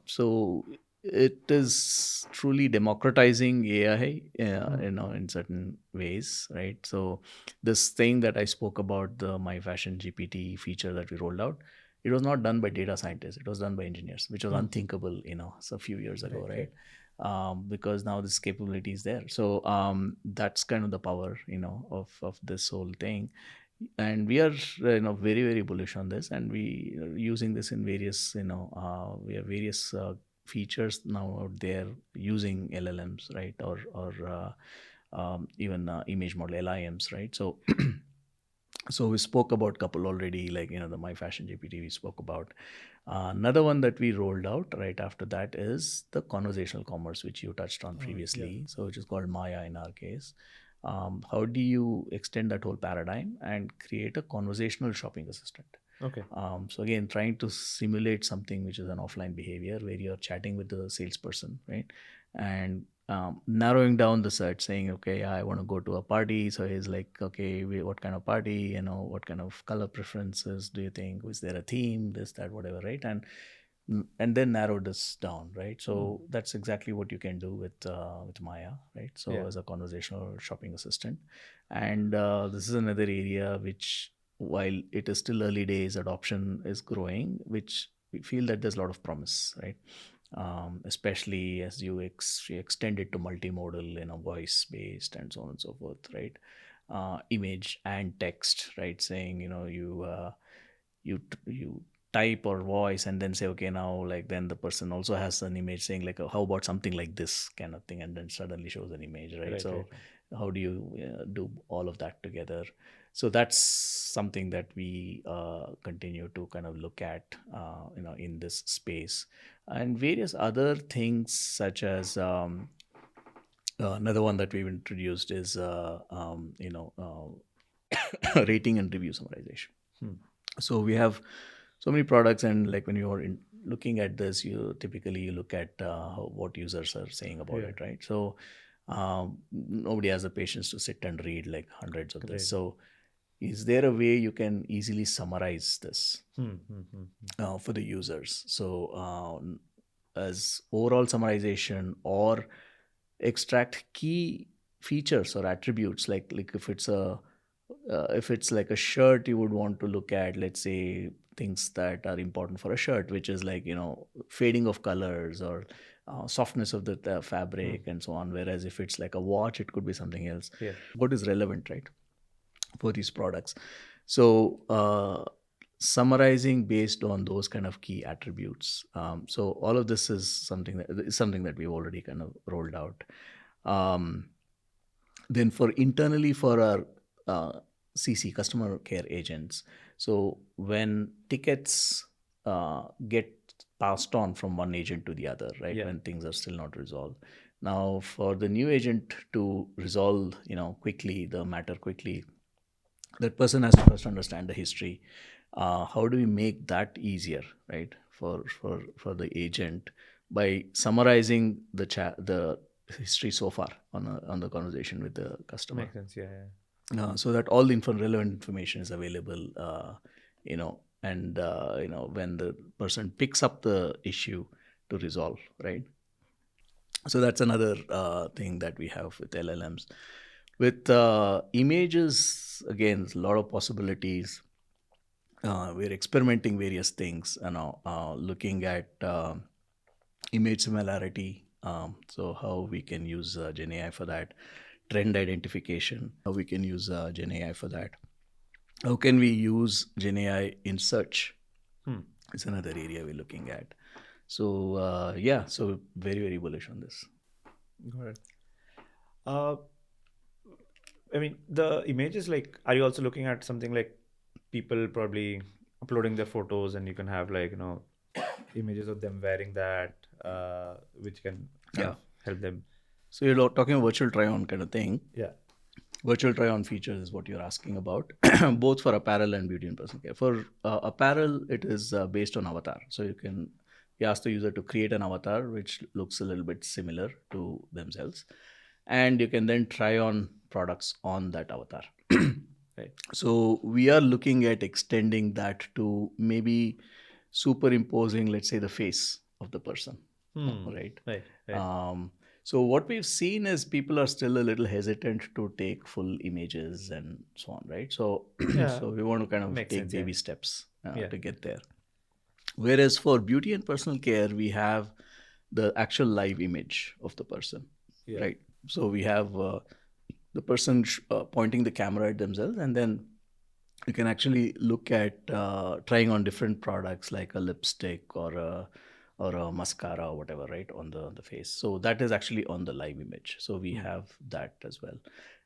So it is truly democratizing AI, in certain ways, right? So this thing that I spoke about, the My Fashion GPT feature that we rolled out, it was not done by data scientists. It was done by engineers, which was unthinkable, so a few years ago, right? Because now this capability is there. So that's kind of the power, of this whole thing. And we are very bullish on this, and we are using this in various we have various features now out there using LLMs, right? Or even image model LIMs, right? So so we spoke about couple already, like the My Fashion GPT we spoke about. Another one that we rolled out right after that is the conversational commerce, which you touched on previously. So which is called Maya in our case. How do you extend that whole paradigm and create a conversational shopping assistant? So again, trying to simulate something which is an offline behavior where you're chatting with the salesperson, right? And narrowing down the search, saying, okay, I want to go to a party. So he's like, okay, what kind of party? What kind of color preferences do you think? Is there a theme? This, that, whatever, right? And then narrow this down, right? So that's exactly what you can do with Maya, right? So as a conversational shopping assistant. And this is another area which, while it is still early days, adoption is growing, which we feel that there's a lot of promise, right? Especially as you extend it to multimodal, voice based and so on and so forth, right? Image and text, right? Saying, you type or voice and then say, okay, now like then the person also has an image saying like, how about something like this kind of thing, and then suddenly shows an image, right? Right, So right, how do you do all of that together? So that's something that we continue to kind of look at, in this space, and various other things such as another one that we've introduced is rating and review summarization. So we have so many products, and like when you're looking at this, you typically look at what users are saying about Yeah. it, right? So nobody has the patience to sit and read like hundreds of this. Right. So is there a way you can easily summarize this for the users? So as overall summarization, or extract key features or attributes, like if it's like a shirt, you would want to look at, let's say, things that are important for a shirt, which is like, fading of colors, or softness of the fabric and so on. Whereas if it's like a watch, it could be something else. Yeah. What is relevant, right, for these products? So summarizing based on those kind of key attributes. So all of this is something that we've already kind of rolled out. Then for internally for our CC, customer care agents, so when tickets get passed on from one agent to the other, right? Yeah. When things are still not resolved. Now, for the new agent to resolve, quickly the matter quickly, that person has to first understand the history. How do we make that easier, right, for the agent by summarizing the history so far on the conversation with the customer? Makes sense. Yeah. So that all the relevant information is available, and when the person picks up the issue to resolve, right? So that's another thing that we have with LLMs. With images, again, there's a lot of possibilities. We're experimenting various things, looking at image similarity. So how we can use GenAI for that, trend identification, how we can use GenAI for that. How can we use GenAI in search? It's another area we're looking at. So so very, very bullish on this. Got it. I mean, the images, like, are you also looking at something like people probably uploading their photos, and you can have like, images of them wearing that, which can kind of help them. So you're talking virtual try-on kind of thing. Yeah. Virtual try-on features is what you're asking about, both for apparel and beauty and personal care. For apparel, it is based on avatar. So you ask the user to create an avatar which looks a little bit similar to themselves, and you can then try on products on that avatar. Right. So we are looking at extending that to maybe superimposing, let's say, the face of the person, right? Right. So what we've seen is people are still a little hesitant to take full images and so on, right? So Yeah. so we want to kind of Makes take sense, baby yeah. steps Yeah. to get there. Whereas for beauty and personal care, we have the actual live image of the person, Yeah. right? So we have the person pointing the camera at themselves, and then you can actually look at trying on different products like a lipstick or a mascara or whatever, right, on the face. So that is actually on the live image. So we have that as well.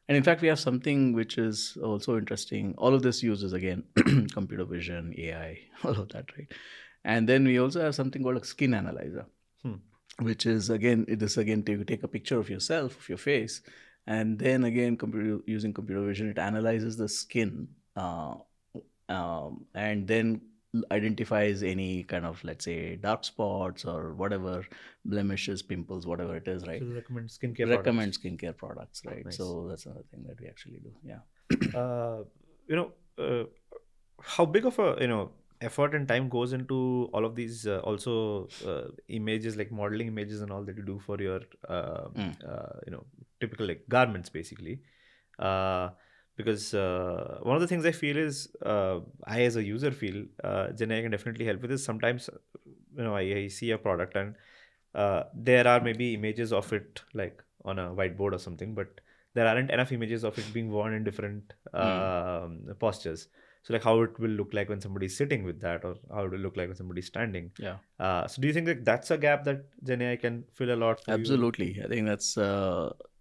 And in fact, we have something which is also interesting. All of this uses, again, computer vision, AI, all of that, right? And then we also have something called a skin analyzer, which is, again, to take a picture of yourself, of your face, and then again, using computer vision, it analyzes the skin, and then identifies any kind of, let's say, dark spots or whatever, blemishes, pimples, whatever it is, right? So recommend skincare products, right? Nice. So that's another thing that we actually do. Yeah. How big of a effort and time goes into all of these also images, like modeling images and all that you do for your typical like garments, basically, because one of the things I feel is I as a user feel GenAI can definitely help with this. Sometimes I see a product and there are maybe images of it like on a whiteboard or something, but there aren't enough images of it being worn in different postures. So like how it will look like when somebody's sitting with that, or how it will look like when somebody's standing. Yeah. So do you think that that's a gap that GenAI can fill a lot for you? Absolutely. I think that's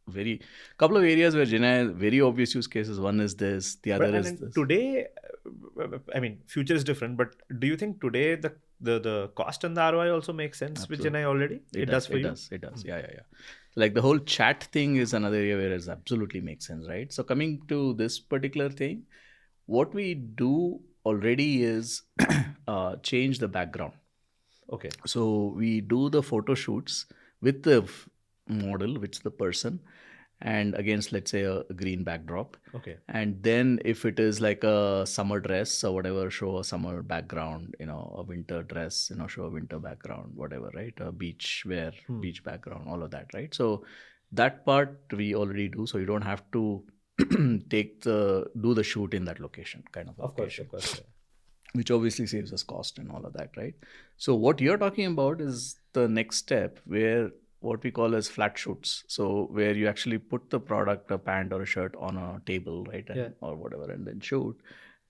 very couple of areas where GenAI, very obvious use cases. One is this, the other But and is then this. today, I mean, future is different. But do you think today the cost and the ROI also makes sense with Absolutely. GenAI already? It does for It you. does. It does. Yeah, yeah, yeah. Like the whole chat thing is another area where it absolutely makes sense, right? So coming to this particular thing, what we do already is change the background. Okay. So we do the photo shoots with the model, which is the person, and against, let's say, a green backdrop. Okay. And then if it is like a summer dress or whatever, show a summer background, a winter dress, show a winter background, whatever, right? A beach wear, beach background, all of that, right? So that part we already do. So you don't have to do the shoot in that location, kind of a location. Of course. Yeah. Which obviously saves us cost and all of that, right? So what you're talking about is the next step, where what we call as flat shoots. So where you actually put the product, a pant or a shirt, on a table, right? Or whatever, and then shoot.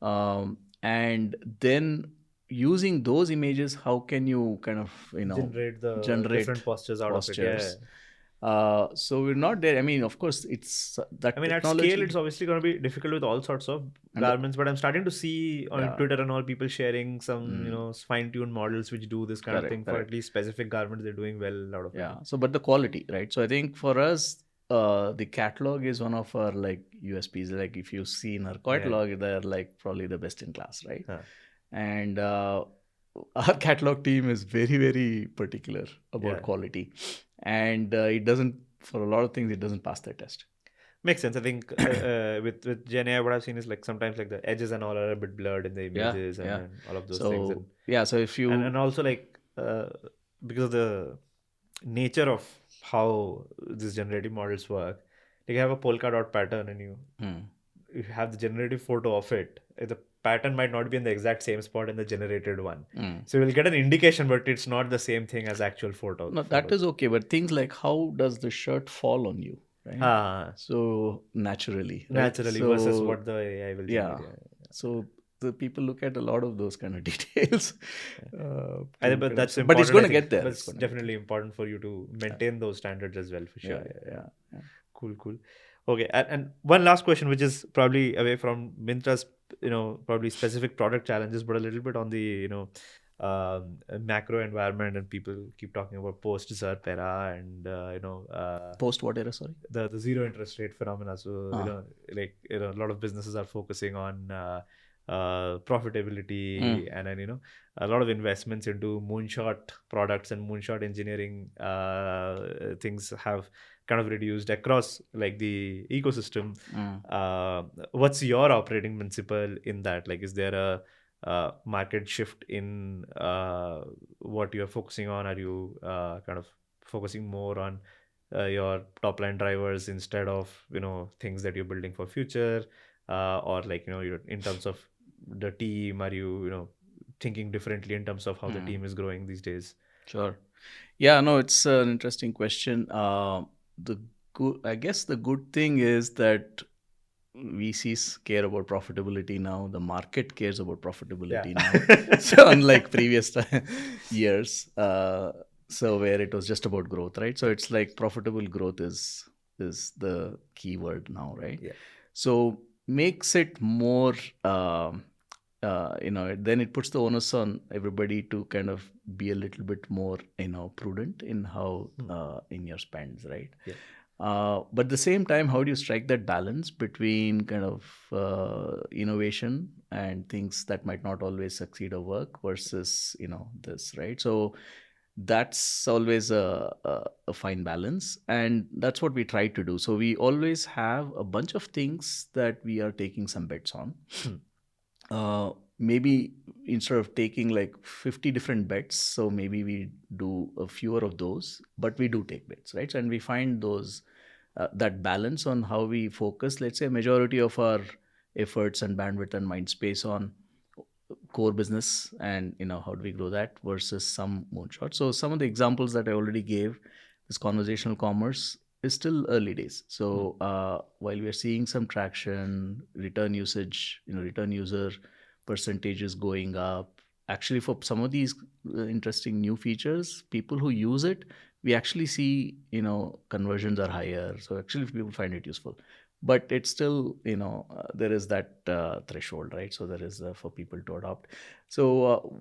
And then using those images, how can you kind of Generate the generate different postures out of it. Yeah. So we're not there. I mean, of course, it's that I mean, at technology. scale, it's obviously going to be difficult with all sorts of garments, but I'm starting to see on Twitter and all people sharing some, fine-tuned models which do this kind of thing for at least specific garments. They're doing well out of it. Yeah. So, but the quality, right? So I think for us, the catalog is one of our like USPs. Like if you see in our catalog, they're like probably the best in class, right? And our catalog team is very, very particular about quality, and it doesn't, for a lot of things, it doesn't pass the test. Makes sense. I think with GenAI, what I've seen is like sometimes like the edges and all are a bit blurred in the images and all of those things. And, so if you and also like because of the nature of how these generative models work, like you have a polka dot pattern and you have the generative photo of it. The pattern might not be in the exact same spot in the generated one. So you'll get an indication, but it's not the same thing as actual photo. No, that is okay. But things like, how does the shirt fall on you? Right? So naturally versus what the AI will generate. So the people look at a lot of those kind of details. But that's important. But it's going to get there. That's definitely important for you to maintain those standards as well, for sure. Yeah. Cool. Okay, and one last question, which is probably away from Myntra's, probably specific product challenges, but a little bit on the, macro environment, and people keep talking about post-ZIRP era and post what era? Sorry, the zero interest rate phenomena. So a lot of businesses are focusing on profitability, and then a lot of investments into moonshot products and moonshot engineering things have kind of reduced across like the ecosystem. What's your operating principle in that? Like, is there a market shift in what you're focusing on? Are you kind of focusing more on your top line drivers instead of things that you're building for future, or like you're in terms of the team? Are you thinking differently in terms of how the team is growing these days? Sure. Yeah, no, it's an interesting question. I guess the good thing is that VCs care about profitability now. The market cares about profitability now. So unlike previous years, so where it was just about growth, right? So it's like profitable growth is the key word now, right? Yeah. So makes it more, then it puts the onus on everybody to kind of be a little bit more, prudent in how in your spends, right? Yeah. But at the same time, how do you strike that balance between kind of innovation and things that might not always succeed or work versus this, right? So that's always a fine balance, and that's what we try to do. So we always have a bunch of things that we are taking some bets on. Maybe instead of taking like 50 different bets, so maybe we do a fewer of those, but we do take bets, right? And we find those that balance on how we focus, let's say, a majority of our efforts and bandwidth and mind space on core business, and how do we grow that versus some moonshot. So some of the examples that I already gave, this conversational commerce is still early days. So while we are seeing some traction, return usage, return user percentages going up. Actually, for some of these interesting new features, people who use it, we actually see, conversions are higher. So actually, people find it useful. But it's still, there is that threshold, right? So there is for people to adopt. So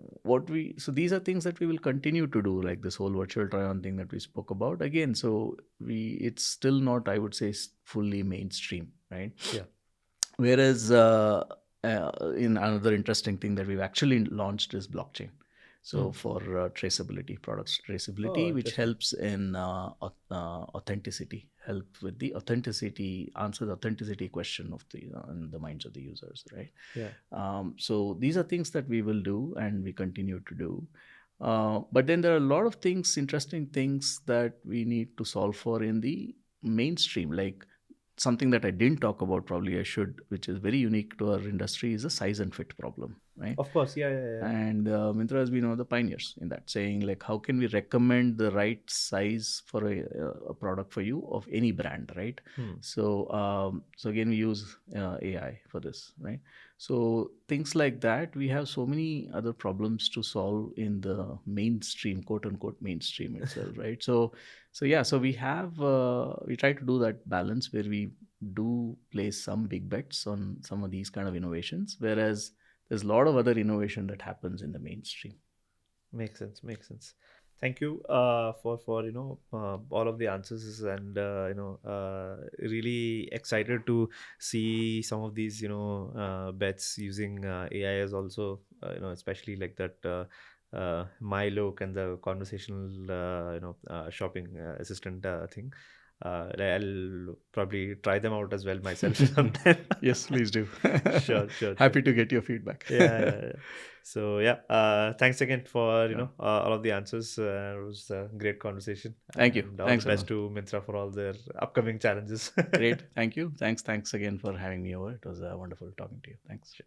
so these are things that we will continue to do, like this whole virtual try-on thing that we spoke about again. So it's still not, I would say, fully mainstream, right? Yeah. Whereas in another interesting thing that we've actually launched is blockchain. So for traceability, products traceability, which interesting. helps in authenticity, help with the authenticity, answer the authenticity question of the in the minds of the users, right? Yeah. So these are things that we will do and we continue to do. But then there are a lot of things, interesting things that we need to solve for in the mainstream, like something that I didn't talk about, probably I should, which is very unique to our industry, is a size and fit problem, right? Of course. Yeah. And Myntra has been one of the pioneers in that, saying like, how can we recommend the right size for a product for you of any brand, right? So again, we use AI for this, right? So things like that, we have so many other problems to solve in the mainstream, quote unquote mainstream itself, right? So we have we try to do that balance where we do place some big bets on some of these kind of innovations, whereas there's a lot of other innovation that happens in the mainstream. Makes sense. Thank you for all of the answers, and really excited to see some of these bets using AI as also, especially like that my look and the conversational shopping assistant thing. I'll probably try them out as well myself sometime. Yes, please do. Sure. Happy to get your feedback. Yeah. So yeah, thanks again for all of the answers. It was a great conversation. Thank you. And all Thanks, the best Arun. to Myntra for all their upcoming challenges. Great. Thank you. Thanks again for having me over. It was wonderful talking to you. Thanks.